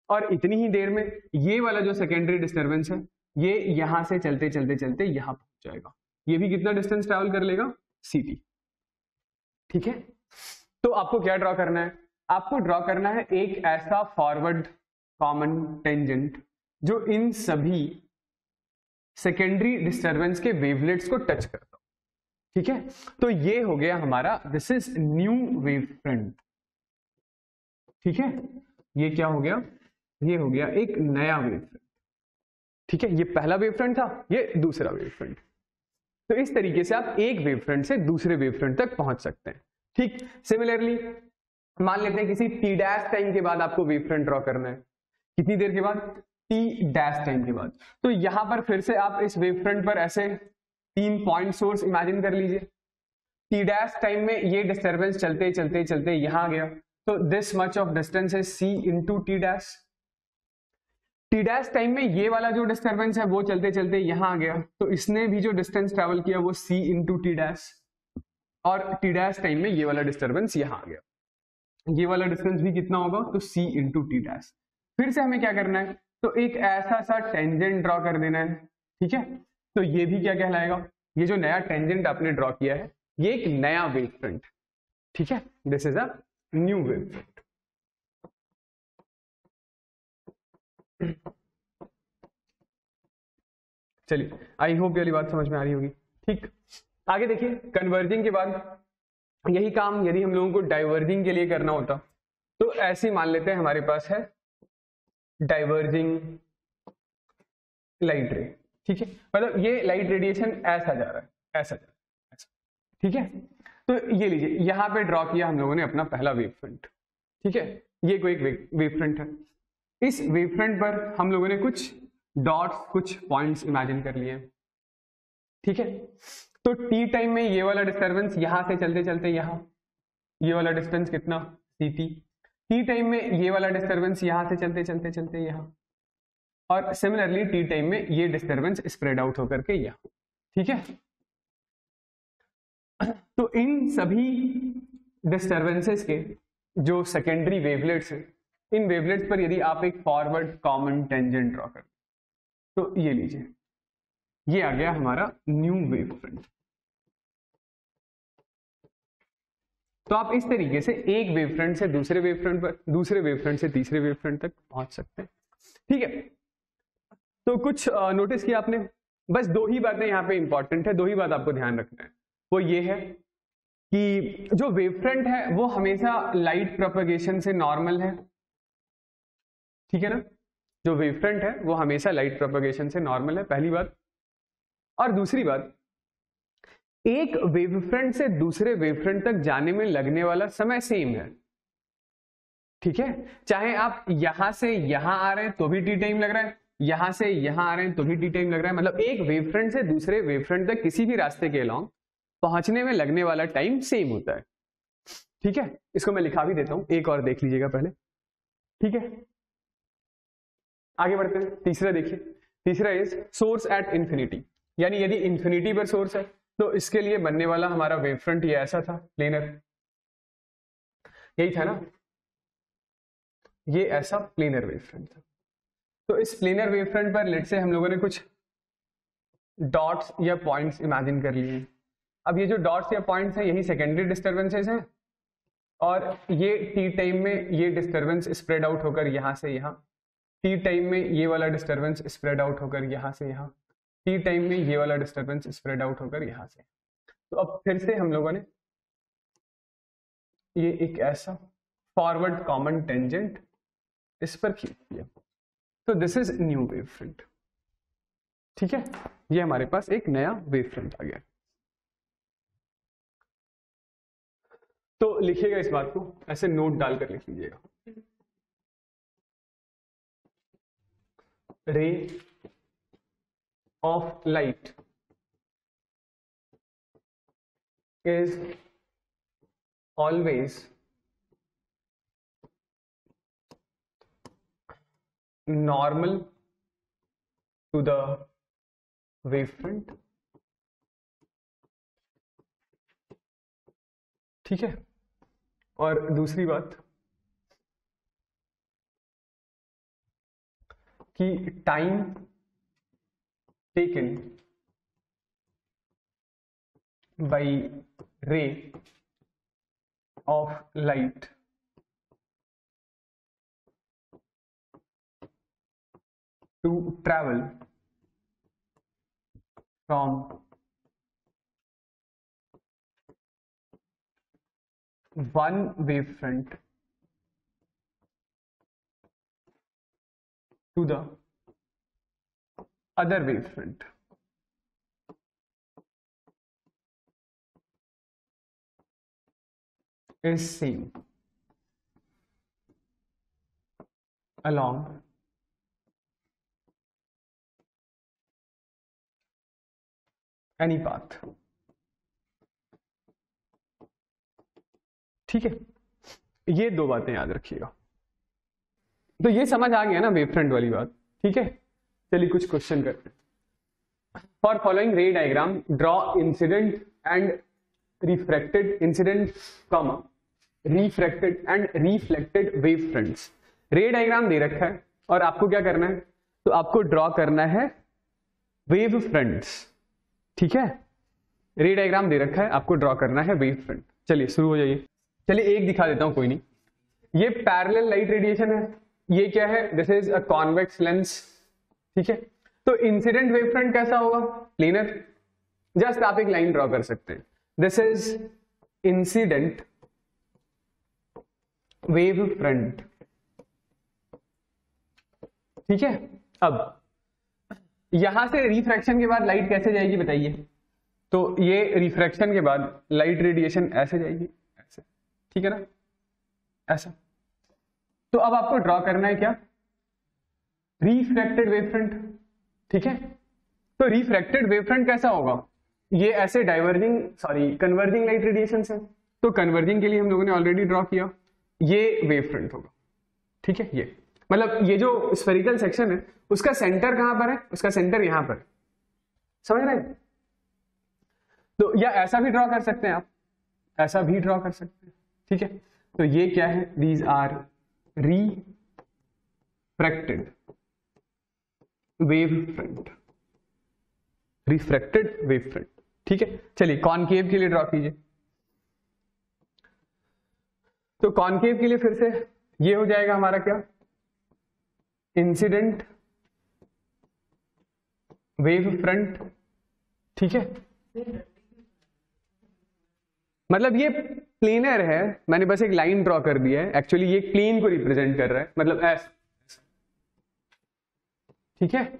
और इतनी ही देर में ये वाला जो सेकेंडरी डिस्टर्बेंस है ये यहां से चलते चलते चलते यहां पहुंच जाएगा, ये भी कितना डिस्टेंस ट्रेवल कर लेगा, ct, ठीक है। तो आपको क्या ड्रॉ करना है, आपको ड्रॉ करना है एक ऐसा फॉरवर्ड कॉमन टेंजेंट जो इन सभी सेकेंडरी डिस्टर्बेंस के वेवलेट्स को टच करता हो, ठीक है। तो ये हो गया हमारा, this is new wave front, ठीक है। ये क्या हो गया, ये हो गया एक नया वेव फ्रंट, ठीक है। ये पहला वेव फ्रंट था, ये दूसरा वेव फ्रंट। तो इस तरीके से आप एक वेव फ्रंट से दूसरे वेव फ्रंट तक पहुंच सकते हैं, ठीक। सिमिलरली मान लेते हैं किसी t डैश टाइम के बाद आपको वेव फ्रंट ड्रॉ करना है, कितनी देर के बाद, t डैश टाइम के बाद। तो यहां पर फिर से आप इस वेव फ्रंट पर ऐसे 3 पॉइंट सोर्स इमेजिन कर लीजिए, t डैश टाइम में ये डिस्टर्बेंस चलते चलते चलते यहां आ गया, तो दिस मच ऑफ डिस्टेंस है c into T dash. T dash time में ये वाला जो डिस्टर्बेंस है वो चलते चलते यहां आ गया, तो इसने भी जो डिस्टेंस ट्रेवल किया वो c इंटू टी डैश, और टी डैश टाइम में ये वाला डिस्टर्बेंस यहां आ गया, ये वाला डिस्टेंस भी कितना होगा, तो c इंटू टी डैश। फिर से हमें क्या करना है, तो एक ऐसा सा टेंजेंट ड्रॉ कर देना है, ठीक है। तो ये भी क्या कहलाएगा, ये जो नया टेंजेंट आपने ड्रॉ किया है ये एक नया वेव फ्रंट, ठीक है, this is a new wave front. चलिए, आई होप ये वाली बात समझ में आ रही होगी, ठीक। आगे देखिए, कन्वर्जिंग के बाद यही काम यदि हम लोगों को डाइवर्जिंग के लिए करना होता तो ऐसे मान लेते हैं हमारे पास है डाइवर्जिंग लाइट रे, ठीक है। मतलब ये लाइट रेडिएशन ऐसा जा रहा है, ऐसा जा रहा है, ऐसा, ठीक है। तो ये लीजिए, यहां पे ड्रॉ किया हम लोगों ने अपना पहला वेव फ्रंट, ठीक है। ये कोई एक वेव फ्रंट है, इस वेव फ्रंट पर हम लोगों ने कुछ डॉट्स, कुछ पॉइंट्स इमेजिन कर लिए, ठीक है। तो टी टाइम में ये वाला डिस्टर्बेंस यहां से चलते चलते यहां, ये वाला डिस्टेंस कितना, ct। टी टाइम में ये वाला डिस्टर्बेंस यहां से चलते चलते चलते यहां, और सिमिलरली टी टाइम में ये डिस्टर्बेंस स्प्रेड आउट होकर के यहां, ठीक है। तो इन सभी डिस्टर्बेंसेस के जो सेकेंडरी वेवलेट्स हैं, इन वेवलेट्स पर यदि आप एक फॉरवर्ड कॉमन टेंजेंट ड्रॉ करें, तो ये लीजिए, ये आ गया हमारा न्यू वेव फ्रंट। तो आप इस तरीके से एक वेव फ्रंट से दूसरे वेव फ्रंट पर, दूसरे वेव फ्रंट से तीसरे वेव फ्रंट तक पहुंच सकते हैं, ठीक है। तो कुछ नोटिस किया आपने, बस 2 ही बातें यहाँ पे इंपॉर्टेंट है, 2 ही बात आपको ध्यान रखना है। वो ये है कि जो वेव फ्रंट है वो हमेशा लाइट प्रोपेगेशन से नॉर्मल है, ठीक है ना। जो वेव फ्रंट है वो हमेशा लाइट प्रोपेगेशन से नॉर्मल है, पहली बात। और दूसरी बात, एक वेव फ्रंट से दूसरे वेव फ्रंट तक जाने में लगने वाला समय सेम है, ठीक है। चाहे आप यहां से यहां आ रहे हैं तो भी टी टाइम लग रहा है, यहां से यहां आ रहे हैं तो भी टी टाइम लग रहा है। मतलब एक वेव फ्रंट से दूसरे वेव फ्रंट तक किसी भी रास्ते के अलॉन्ग पहुंचने में लगने वाला टाइम सेम होता है, ठीक है। इसको मैं लिखा भी देता हूं, एक और देख लीजिएगा पहले, ठीक है। आगे बढ़ते हैं, तीसरा देखिए, तीसरा इज सोर्स एट इंफिनिटी, यानी यदि इंफिनिटी पर सोर्स है तो इसके लिए बनने वाला हमारा वेव फ्रंट ये ऐसा था, प्लेनर, यही था ना, ये ऐसा प्लेनर वेव फ्रंट था। तो इस प्लेनर वेव फ्रंट पर लेट से हम लोगों ने कुछ डॉट्स या पॉइंट्स इमेजिन कर लिए हैं। अब ये जो डॉट्स या पॉइंट्स हैं यही सेकेंडरी डिस्टर्बेंसेस हैं, और ये टी टाइम में ये डिस्टर्बेंस स्प्रेड आउट होकर यहाँ से यहाँ, टी टाइम में ये वाला डिस्टर्बेंस स्प्रेड आउट होकर यहाँ से यहाँ, टी टाइम में ये वाला डिस्टर्बेंस स्प्रेड आउट होकर यहाँ से। तो अब फिर से हम लोगों ने ये एक ऐसा फॉरवर्ड कॉमन टेंजेंट इस पर खींच दिया। तो this is new wave front. ठीक है, ये हमारे पास एक नया वेव फ्रंट आ गया। तो लिखिएगा इस बात को, ऐसे नोट डालकर लिख लीजिएगा, रे of light is always normal to the wavefront। ठीक है, और दूसरी बात कि time taken by ray of light to travel from one wavefront to the other wavefront is seen along any path। ठीक है, ये दो बातें याद रखिएगा। तो ये समझ आ गया ना वेव फ्रंट वाली बात। ठीक है, चलिए कुछ क्वेश्चन करते हैं। For following ray diagram draw incident and refracted, incident comma refracted and reflected wave fronts. Ray diagram दे रखा है और आपको क्या करना है, तो आपको ड्रॉ करना है वेव फ्रंट्स। ठीक है, रे डायग्राम दे रखा है, आपको ड्रॉ करना है वेव फ्रंट। चलिए शुरू हो जाइए। चलिए एक दिखा देता हूं, कोई नहीं। ये पैरेलल लाइट रेडिएशन है, ये क्या है, this is a convex lens. ठीक है, तो इंसिडेंट वेव फ्रंट कैसा होगा, प्लेनर। जस्ट आप एक लाइन ड्रॉ कर सकते हैं, this is incident wave front. ठीक है, अब यहां से रिफ्रैक्शन के बाद लाइट कैसे जाएगी बताइए। तो ये रिफ्रैक्शन के बाद लाइट रेडिएशन ऐसे जाएगी, ऐसे। ठीक है ना, ऐसा। तो अब आपको ड्रॉ करना है क्या, रिफ्रैक्टेड वेव फ्रंट। ठीक है, तो रिफ्रैक्टेड वेव फ्रंट कैसा होगा, ये ऐसे डाइवर्जिंग कन्वर्जिंग लाइट रेडिएशन है। तो कन्वर्जिंग के लिए हम लोगों ने ऑलरेडी ड्रॉ किया, ये वेव फ्रंट होगा। ठीक है, ये मतलब ये जो स्फेरिकल सेक्शन है उसका सेंटर कहां पर है, उसका सेंटर यहां पर, समझ रहे हैं। तो या ऐसा भी ड्रॉ कर सकते हैं आप, ऐसा भी ड्रॉ कर सकते हैं। ठीक है, तो ये क्या है, these are refracted wave front, refracted wave front. ठीक है, चलिए कॉनकेव के लिए ड्रॉ कीजिए। तो कॉनकेव के लिए फिर से ये हो जाएगा हमारा क्या, इंसिडेंट वेव फ्रंट। ठीक है, मतलब ये प्लेनर है, मैंने बस एक लाइन ड्रॉ कर दिया है, एक्चुअली ये प्लेन को रिप्रेजेंट कर रहा है, मतलब ऐसा। ठीक है,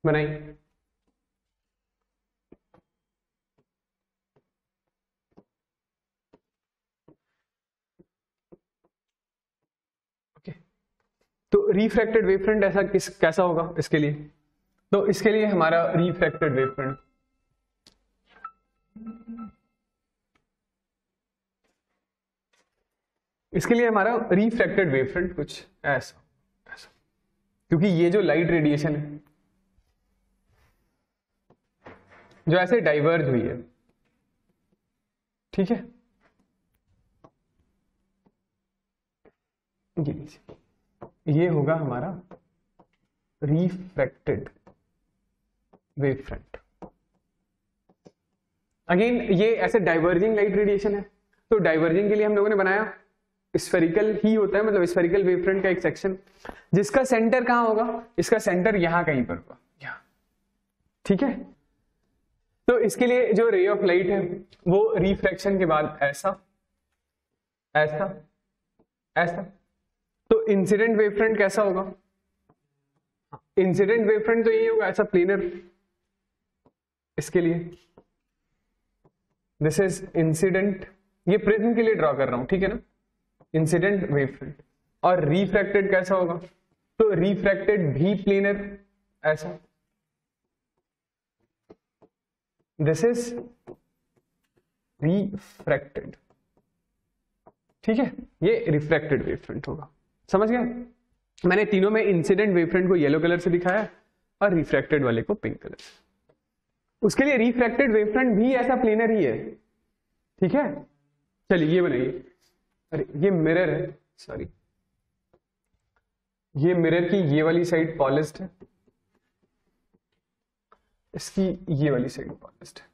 बनाइए। तो रिफ्रैक्टेड वेव फ्रंट ऐसा कैसा होगा इसके लिए, तो इसके लिए हमारा रिफ्रैक्टेड वेव फ्रंट, इसके लिए हमारा रिफ्रैक्टेड वेव फ्रंट कुछ ऐसा, क्योंकि ये जो लाइट रेडिएशन है जो ऐसे डाइवर्ज हुई है, ठीक है, ये होगा हमारा रिफ्रैक्टेड वेव फ्रंट। अगेन ये ऐसे डाइवर्जिंग लाइट रेडिएशन है, तो डाइवर्जिंग के लिए हम लोगों ने बनाया स्फेरिकल ही होता है, मतलब स्फेरिकल वेव फ्रंट का एक सेक्शन जिसका सेंटर कहां होगा, इसका सेंटर यहां कहीं पर होगा, यहां, ठीक है। तो इसके लिए जो रे ऑफ लाइट है वो रिफ्रैक्शन के बाद ऐसा ऐसा ऐसा, तो इंसिडेंट वेव फ्रंट कैसा होगा, इंसिडेंट वेव फ्रंट तो यही होगा, ऐसा प्लेनर। इसके लिए दिस इज इंसिडेंट, ये प्रिज्म के लिए ड्रॉ कर रहा हूं, ठीक है ना, इंसिडेंट वेव फ्रंट। और रिफ्रैक्टेड कैसा होगा, तो रिफ्रैक्टेड भी प्लेनर, ऐसा, दिस इज रिफ्रैक्टेड, ठीक है, ये रिफ्रैक्टेड वेव फ्रंट होगा। समझ गए? मैंने तीनों में इंसिडेंट वेव फ्रंट को येलो कलर से दिखाया और रिफ्रैक्टेड वाले को पिंक कलर से। उसके लिए रिफ्रैक्टेड वेव फ्रंट भी ऐसा प्लेनर ही है, ठीक है। चलिए ये बनाइए, अरे ये मिरर है, सॉरी, ये मिरर की ये वाली साइड पॉलिश्ड है, इसकी ये वाली साइड पॉलिश्ड है,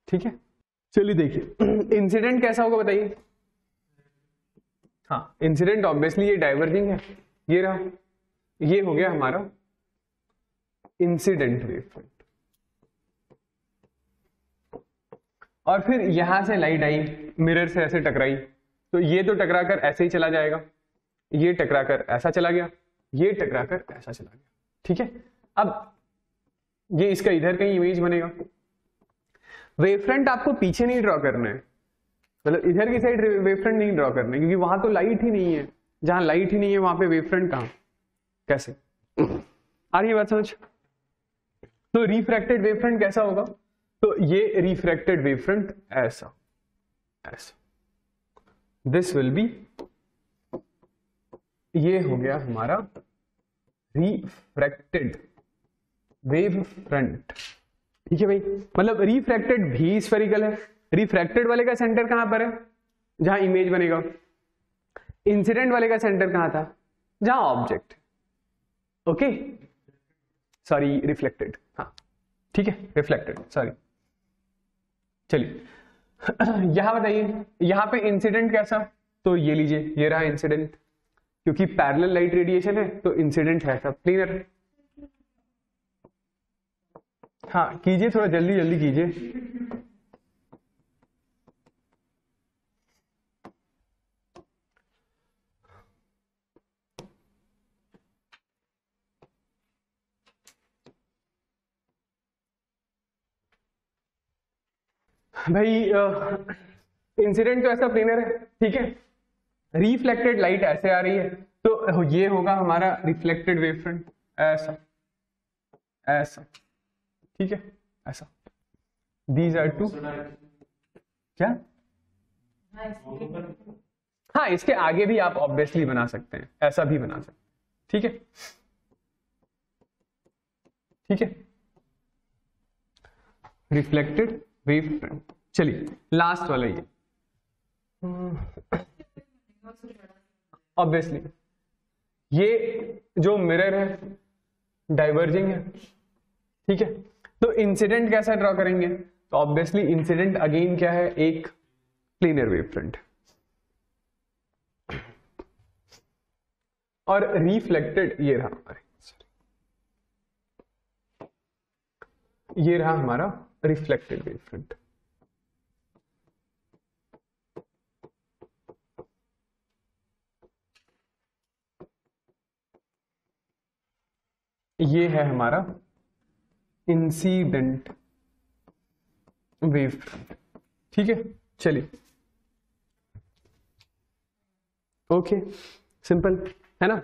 ठीक है। चलिए देखिए इंसिडेंट कैसा होगा बताइए। हाँ, इंसिडेंट ऑब्वियसली ये डाइवर्जिंग है, ये रहा, ये हो गया हमारा इंसिडेंट वेव फ्रंट। और फिर यहां से लाइट आई, मिरर से ऐसे टकराई, तो ये तो टकराकर ऐसे ही चला जाएगा, ये टकराकर ऐसा चला गया, ये टकराकर ऐसा चला गया, ठीक है। अब ये इसका इधर कहीं इमेज बनेगा। वेव फ्रंट आपको पीछे नहीं ड्रॉ करना है, मतलब इधर की साइड वेव फ्रंट नहीं ड्रॉ करना है, क्योंकि वहां तो लाइट ही नहीं है, जहां लाइट ही नहीं है वहां पे वेव फ्रंट कहां, कैसे आ रही है बात समझ। तो रिफ्रैक्टेड वेव फ्रंट कैसा होगा, तो ये रिफ्रैक्टेड वेव फ्रंट ऐसा ऐसा, दिस विल बी, ये हो गया हमारा रिफ्रैक्टेड वेव फ्रंट, ठीक है भाई। मतलब रिफ्रैक्टेड भी स्फेरिकल है, रिफ्रैक्टेड वाले का सेंटर कहां पर है, जहां इमेज बनेगा। इंसिडेंट वाले का सेंटर कहां था, जहां ऑब्जेक्ट, ओके, सॉरी रिफ्लेक्टेड, हाँ ठीक है, रिफ्लेक्टेड, सॉरी। चलिए यहां बताइए, यहां पे इंसिडेंट कैसा, तो ये लीजिए, ये रहा इंसिडेंट, क्योंकि पैरेलल लाइट रेडिएशन है तो इंसिडेंट है सब प्लेनर। हाँ कीजिए, थोड़ा जल्दी जल्दी कीजिए। भाई इंसिडेंट तो ऐसा प्लेनर है, ठीक है। रिफ्लेक्टेड लाइट ऐसे आ रही है, तो ये होगा हमारा रिफ्लेक्टेड वेव फ्रंट, ऐसा ऐसा, ठीक है, ऐसा। दीज आर टू, क्या, हाँ इसके आगे भी आप ऑब्वियसली बना सकते हैं, ऐसा भी बना सकते हैं, ठीक है, ठीक है, रिफ्लेक्टेड वेव फ्रंट। चलिए लास्ट वाला ये, ऑब्वियसली ये जो मिरर है डाइवर्जिंग है, ठीक है। तो इंसिडेंट कैसा ड्रॉ करेंगे, तो ऑब्वियसली इंसिडेंट अगेन क्या है, एक प्लेनर वेव फ्रंट, और रिफ्लेक्टेड ये रहा हमारे, ये रहा हमारा रिफ्लेक्टेड वेव फ्रंट। ये है हमारा इंसिडेंट वेव फ्रंट, ठीक है। चलिए ओके, सिंपल है ना।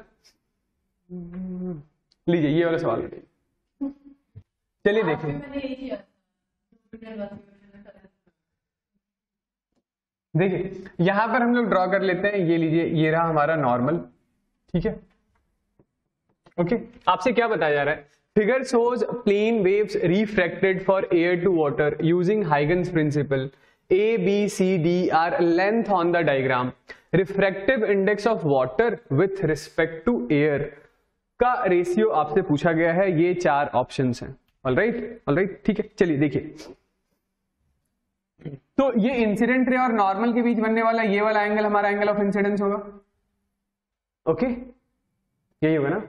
लीजिए ये वाला सवाल बताइए। चलिए देखिए, देखिए यहां पर हम लोग ड्रॉ कर लेते हैं, ये लीजिए, ये रहा हमारा नॉर्मल, ठीक है, ओके आपसे क्या बताया जा रहा है? Figure shows plane waves refracted for air to water using Huygens principle. A, B, C, D are length on the diagram. Refractive index of water with respect to air का रेशियो आपसे पूछा गया है. ये 4 ऑप्शंस हैं. ऑलराइट ठीक है. चलिए देखिए, तो ये इंसिडेंट रे और नॉर्मल के बीच बनने वाला ये वाला एंगल हमारा एंगल ऑफ इंसिडेंस होगा. ओके यही होगा ना.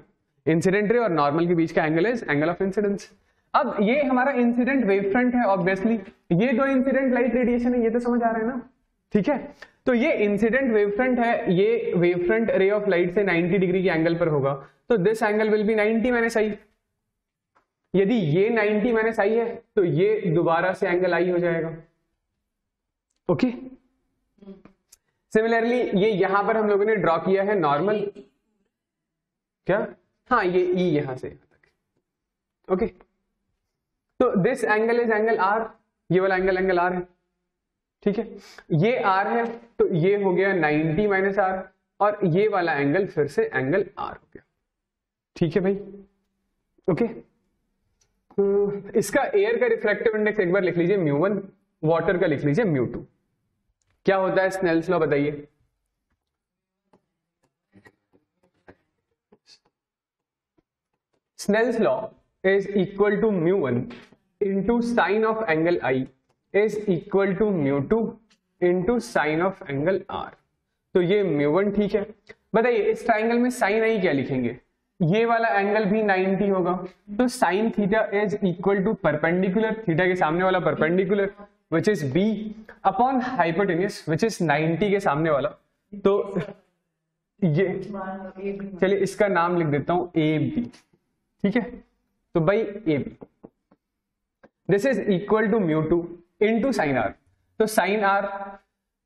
इंसिडेंट रे और नॉर्मल के बीच का angle is angle of incidence. अब ये हमारा इंसिडेंट वेव फ्रंट है. ऑब्वियसली ये दो इंसिडेंट लाइट रेडिएशन है, ये तो समझ आ रहा है ना. ठीक है, तो ये इंसिडेंट वेव फ्रंट है. ये wave front ray of light से 90 डिग्री के एंगल पर होगा, तो this angle will be 90 minus i. यदि ये 90 माइनस आई है तो ये दोबारा से एंगल आई हो जाएगा. ओके सिमिलरली ये यहां पर हम लोगों ने ड्रॉ किया है नॉर्मल. क्या? हाँ ये ई यहां से यहां तक. ओके तो this angle is angle r. ये वाला एंगल आर है. ठीक है, ये आर है तो ये हो गया 90 माइनस आर, और ये वाला एंगल फिर से एंगल आर हो गया. ठीक है भाई. ओके इसका एयर का रिफ्रैक्टिव इंडेक्स एक बार लिख लीजिए μ1, वाटर का लिख लीजिए μ2. क्या होता है स्नेल्स लॉ बताइए? Snell's law is equal to μ1 into sine of angle I is equal to μ2 into sine of angle R. तो ये μ1 ठीक है. बताइए इस ट्राइंगल में sin I क्या लिखेंगे? ये वाला एंगल भी 90 होगा, तो sin theta is equal to perpendicular, theta के सामने वाला perpendicular which is b upon hypotenuse which is 90 के सामने वाला. तो ये चलिए इसका नाम लिख देता हूं AB. ठीक है, तो by A B this is equal to μ2 into sine r. तो साइन आर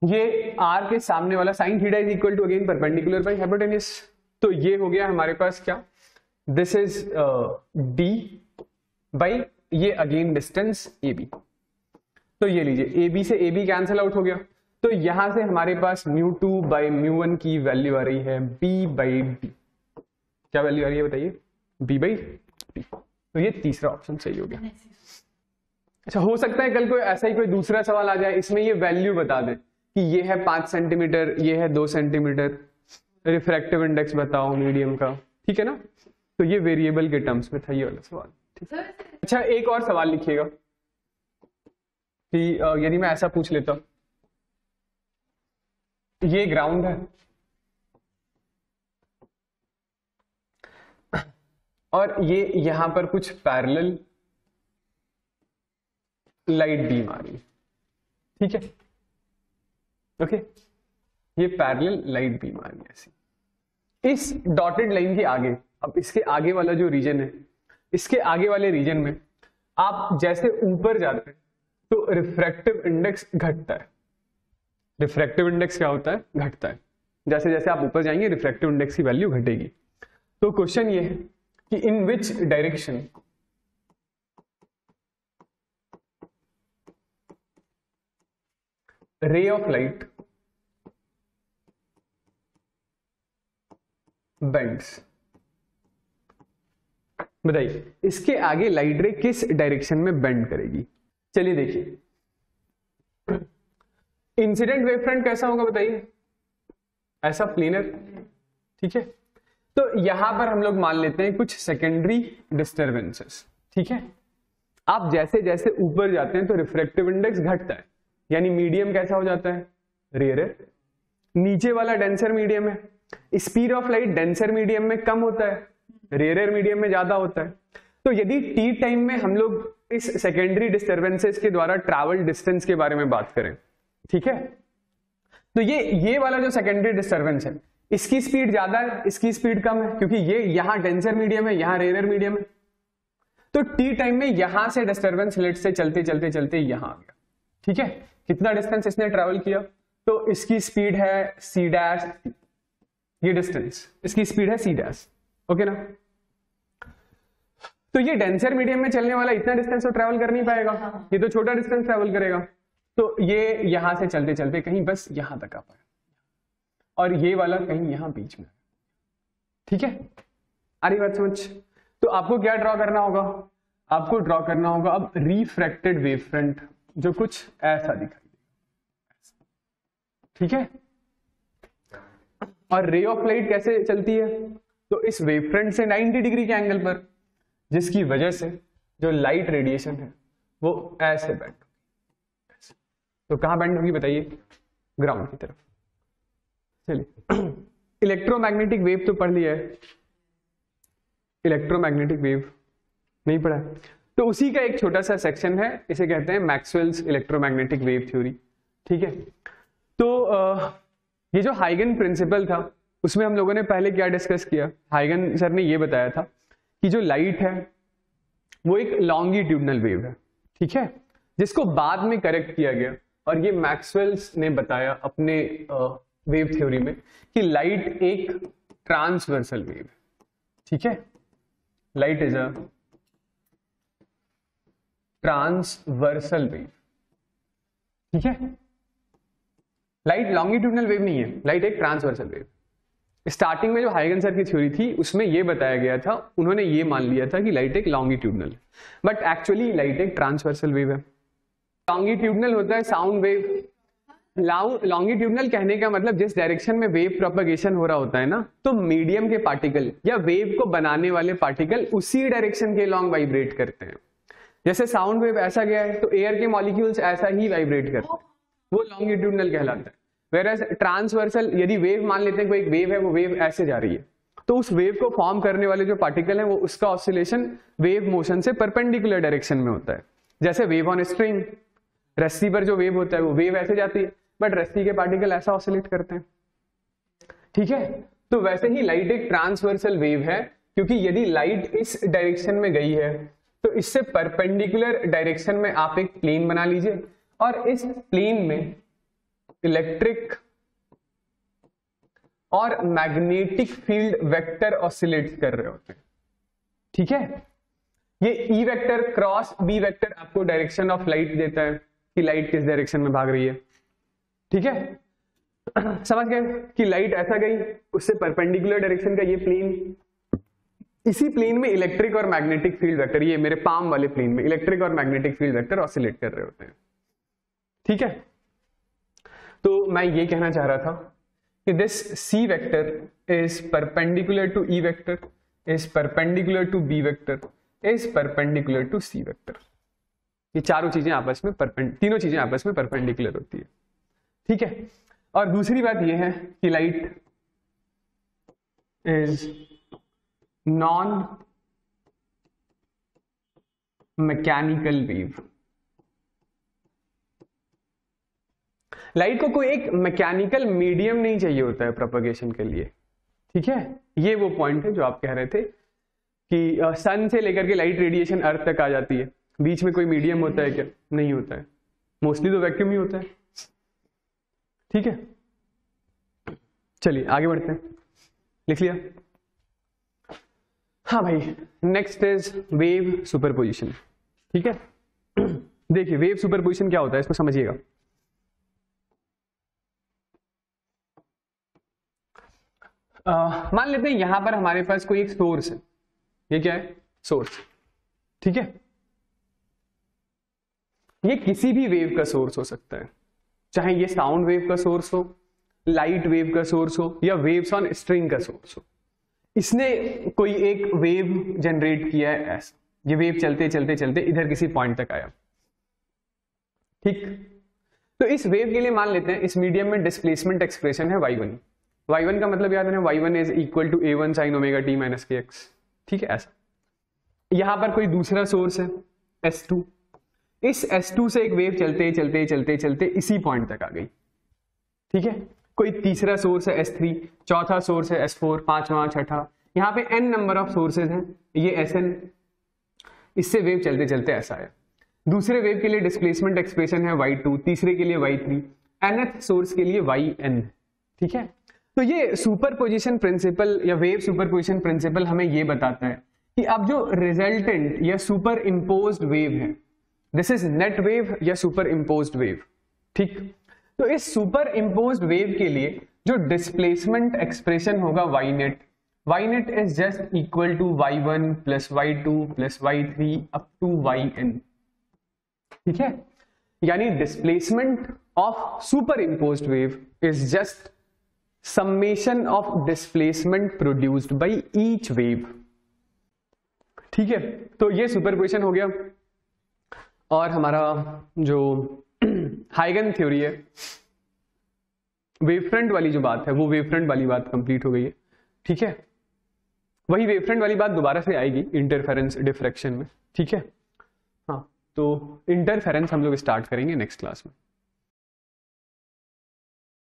ये आर के सामने वाला sine theta is equal to again perpendicular by hypotenuse. तो ये हो गया हमारे पास क्या? दिस इज डी बाई ये अगेन डिस्टेंस ए बी. तो ये लीजिए ए बी से ए बी कैंसिल आउट हो गया. तो यहां से हमारे पास μ2 बाई μ1 की वैल्यू आ रही है b बाई डी. क्या वैल्यू आ रही है बताइए? b by D. तो ये तीसरा ऑप्शन सही हो गया. अच्छा हो सकता है कल कोई ऐसा ही कोई दूसरा सवाल आ जाए, इसमें ये वैल्यू बता दे कि ये है 5 सेंटीमीटर, ये है 2 सेंटीमीटर, रिफ्रैक्टिव इंडेक्स बताओ मीडियम का. ठीक है ना, तो ये वेरिएबल के टर्म्स में था ये वाला सवाल. ठीक है. अच्छा एक और सवाल लिखिएगा कि यदि मैं ऐसा पूछ लेता, ये ग्राउंड है और ये यहां पर कुछ पैरेलल लाइट बीम आ रही है. ठीक है, ओके ये पैरेलल लाइट बीम आ रही है ऐसी. इस डॉटेड लाइन के आगे, अब इसके आगे वाला जो रीजन है, इसके आगे वाले रीजन में आप जैसे ऊपर जाते हैं तो रिफ्रैक्टिव इंडेक्स घटता है. रिफ्रैक्टिव इंडेक्स क्या होता है? घटता है. जैसे जैसे आप ऊपर जाएंगे रिफ्रैक्टिव इंडेक्स की वैल्यू घटेगी. तो क्वेश्चन ये है कि in which direction ray of light bends. बताइए इसके आगे लाइट रे किस डायरेक्शन में बेंड करेगी? चलिए देखिए इंसिडेंट वेव फ्रंट कैसा होगा बताइए? ऐसा प्लेनर. ठीक है, तो यहां पर हम लोग मान लेते हैं कुछ सेकेंडरी डिस्टर्बेंसेस. ठीक है, आप जैसे जैसे ऊपर जाते हैं तो रिफ्रैक्टिव इंडेक्स घटता है, यानी मीडियम कैसा हो जाता है? रेयर. नीचे वाला डेंसर मीडियम है. Speed of light denser medium में कम होता है, रेयर मीडियम में ज्यादा होता है. तो यदि टी टाइम में हम लोग इस सेकेंडरी डिस्टर्बेंसेस के द्वारा ट्रैवल डिस्टेंस के बारे में बात करें, ठीक है, तो ये वाला जो सेकेंडरी डिस्टर्बेंस है इसकी स्पीड ज्यादा है, इसकी स्पीड कम है, क्योंकि ये यहां डेंसर मीडियम है, यहां रेयर मीडियम है. तो टी टाइम में यहां से डिस्टर्बेंस लेट से चलते चलते चलते यहां आ गया. ठीक है, कितना डिस्टेंस इसने ट्रैवल किया? तो इसकी स्पीड है सी डैश, ये डिस्टेंस इसकी स्पीड है सी डैश. ओके ना, तो ये डेंसर मीडियम में चलने वाला इतना डिस्टेंस तो ट्रैवल कर नहीं पाएगा, ये तो छोटा डिस्टेंस ट्रैवल करेगा. तो ये यहां से चलते चलते कहीं बस यहां तक आ पाए, और ये वाला कहीं यहां बीच में. ठीक है, आ रही बात समझ? तो आपको क्या ड्रॉ करना होगा? आपको ड्रॉ करना होगा अब रिफ्रैक्टेड वेव फ्रंट, जो कुछ ऐसा दिखाई देगा, ठीक है। और रे ऑफ लाइट कैसे चलती है? तो इस वेव फ्रंट से 90 डिग्री के एंगल पर, जिसकी वजह से जो लाइट रेडिएशन है वो ऐसे बैंड होगी। तो कहां बैंड होगी बताइए? ग्राउंड की तरफ। चलिए, इलेक्ट्रोमैग्नेटिक वेव तो पढ़ लिया है, इलेक्ट्रोमैग्नेटिक वेव नहीं पढ़ा है, तो उसी का एक छोटा सा सेक्शन है, इसे कहते हैं मैक्सवेल्स इलेक्ट्रोमैग्नेटिक वेव थ्योरी, ठीक है। तो ये जो हाइगन प्रिंसिपल था उसमें हम लोगों ने पहले क्या डिस्कस किया? हाइगन सर ने ये बताया था कि जो लाइट है वो एक लॉन्गिट्यूडनल वेव है, ठीक है, जिसको बाद में करेक्ट किया गया, और ये मैक्सवेल्स ने बताया अपने वेव थ्योरी में कि लाइट एक ट्रांसवर्सल वेव है, ठीक है। Light is a transversal wave, ठीक है। लाइट लॉन्गिट्यूडनल वेव नहीं है, लाइट एक ट्रांसवर्सल वेव। स्टार्टिंग में जो हाइगन सर की थ्योरी थी उसमें ये बताया गया था, उन्होंने ये मान लिया था कि लाइट एक लॉन्गिट्यूडनल है, बट एक्चुअली लाइट एक ट्रांसवर्सल वेव है। लॉन्गिट्यूडनल होता है साउंड वेव। लॉन्गिट्यूडनल कहने का मतलब जिस डायरेक्शन में वेव प्रोपगेशन हो रहा होता है ना, तो मीडियम के पार्टिकल या वेव को बनाने वाले पार्टिकल उसी डायरेक्शन के लॉन्ग वाइब्रेट करते हैं। जैसे साउंड वेव ऐसा गया है तो एयर के मॉलिक्यूल्स ऐसा ही वाइब्रेट करते हैं, वो लॉन्गिट्यूडनल कहलाता है। वेरएज ट्रांसवर्सल, यदि वेव मान लेते हैं कोई एक वेव है, वो वेव ऐसे जा रही है, तो उस वेव को फॉर्म करने वाले जो पार्टिकल है वो उसका ऑसिलेशन वेव मोशन से परपेंडिकुलर डायरेक्शन में होता है। जैसे वेव ऑन स्ट्रिंग, रस्सी पर जो वेव होता है वो वेव ऐसे जाती है, बट रस्सी के पार्टिकल ऐसा ऑसिलेट करते हैं, ठीक है। तो वैसे ही लाइट एक ट्रांसवर्सल वेव है, क्योंकि यदि लाइट इस डायरेक्शन में गई है तो इससे परपेंडिकुलर डायरेक्शन में आप एक प्लेन बना लीजिए, और इस प्लेन में इलेक्ट्रिक और मैग्नेटिक फील्ड वेक्टर ऑसिलेट कर रहे होते हैं, ठीक है। ये e vector cross b vector आपको डायरेक्शन ऑफ लाइट देता है कि लाइट किस डायरेक्शन में भाग रही है, ठीक है। समझ गए कि लाइट ऐसा गई, उससे परपेंडिकुलर डायरेक्शन का ये प्लेन, इसी प्लेन में इलेक्ट्रिक और मैग्नेटिक फील्ड वेक्टर, ये मेरे पाम वाले प्लेन में इलेक्ट्रिक और मैग्नेटिक फील्ड वेक्टर ऑसिलेट कर रहे होते हैं, ठीक है। तो मैं ये कहना चाह रहा था कि this c vector is perpendicular to e vector, is perpendicular to b vector, is perpendicular to c vector. ये चारों चीजें आपस में तीनों चीजें आपस में परपेंडिकुलर होती है, ठीक है। और दूसरी बात यह है कि light is non mechanical wave. Light को कोई एक मैकेनिकल मीडियम नहीं चाहिए होता है प्रोपगेशन के लिए, ठीक है। ये वो पॉइंट है जो आप कह रहे थे कि सन से लेकर के लाइट रेडिएशन अर्थ तक आ जाती है, बीच में कोई मीडियम होता है क्या? नहीं होता है, मोस्टली तो वैक्यूम ही होता है, ठीक है। चलिए आगे बढ़ते हैं, लिख लिया? हाँ भाई, नेक्स्ट इज वेव सुपरपोजिशन, ठीक है। देखिए वेव सुपरपोजिशन क्या होता है, इसको समझिएगा। मान लेते हैं यहां पर हमारे पास कोई एक सोर्स है, ये क्या है? सोर्स, ठीक है। ये किसी भी वेव का सोर्स हो सकता है, चाहे ये साउंड वेव का सोर्स हो, लाइट वेव का सोर्स हो, या वेव्स ऑन स्ट्रिंग का सोर्स हो। इसने कोई एक वेव जनरेट किया है ऐसा, ये वेव चलते चलते चलते इधर किसी पॉइंट तक आया, ठीक। तो इस वेव के लिए मान लेते हैं इस मीडियम में डिस्प्लेसमेंट एक्सप्रेशन है y1। y1 का मतलब याद है, y1 is equal to a1 sin omega t minus kx, ठीक है। ऐसा यहां पर कोई दूसरा सोर्स है S2, इस S2 से एक वेव चलते चलते चलते चलते इसी पॉइंट तक आ गई, ठीक है। कोई तीसरा सोर्स है S3, चौथा सोर्स है S4, पांचवा, छठा, यहाँ पे n नंबर ऑफ सोर्सेज हैं, ये Sn, इससे वेव चलते चलते ऐसा है। दूसरे वेव के लिए डिस्प्लेसमेंट एक्सप्रेशन है y2, तीसरे के लिए y3, nth सोर्स के लिए yn, ठीक है। तो ये सुपरपोजिशन प्रिंसिपल या वेव सुपरपोजिशन प्रिंसिपल हमें ये बताता है कि अब जो रिजल्टेंट या सुपर इम्पोज्ड वेव है, दिस इज नेट वेव या सुपर इम्पोज्ड वेव, ठीक। तो इस सुपर इम्पोज्ड वेव के लिए जो डिस्प्लेसमेंट एक्सप्रेशन होगा y net, y net is just equal to y1 plus y2 plus y3 up to yn। ठीक है, यानी displacement of superimposed wave is just summation of displacement produced by each wave. ठीक है, तो ये सुपरपोजिशन हो गया। और हमारा जो हाइगन थ्योरी है, वेवफ्रंट वाली जो बात है, वो वेवफ्रंट वाली बात कंप्लीट हो गई है। ठीक है, वही वेवफ्रंट वाली बात दोबारा से आएगी इंटरफेरेंस डिफ्रैक्शन में। ठीक है, हाँ, तो इंटरफेरेंस हम लोग स्टार्ट करेंगे नेक्स्ट क्लास में।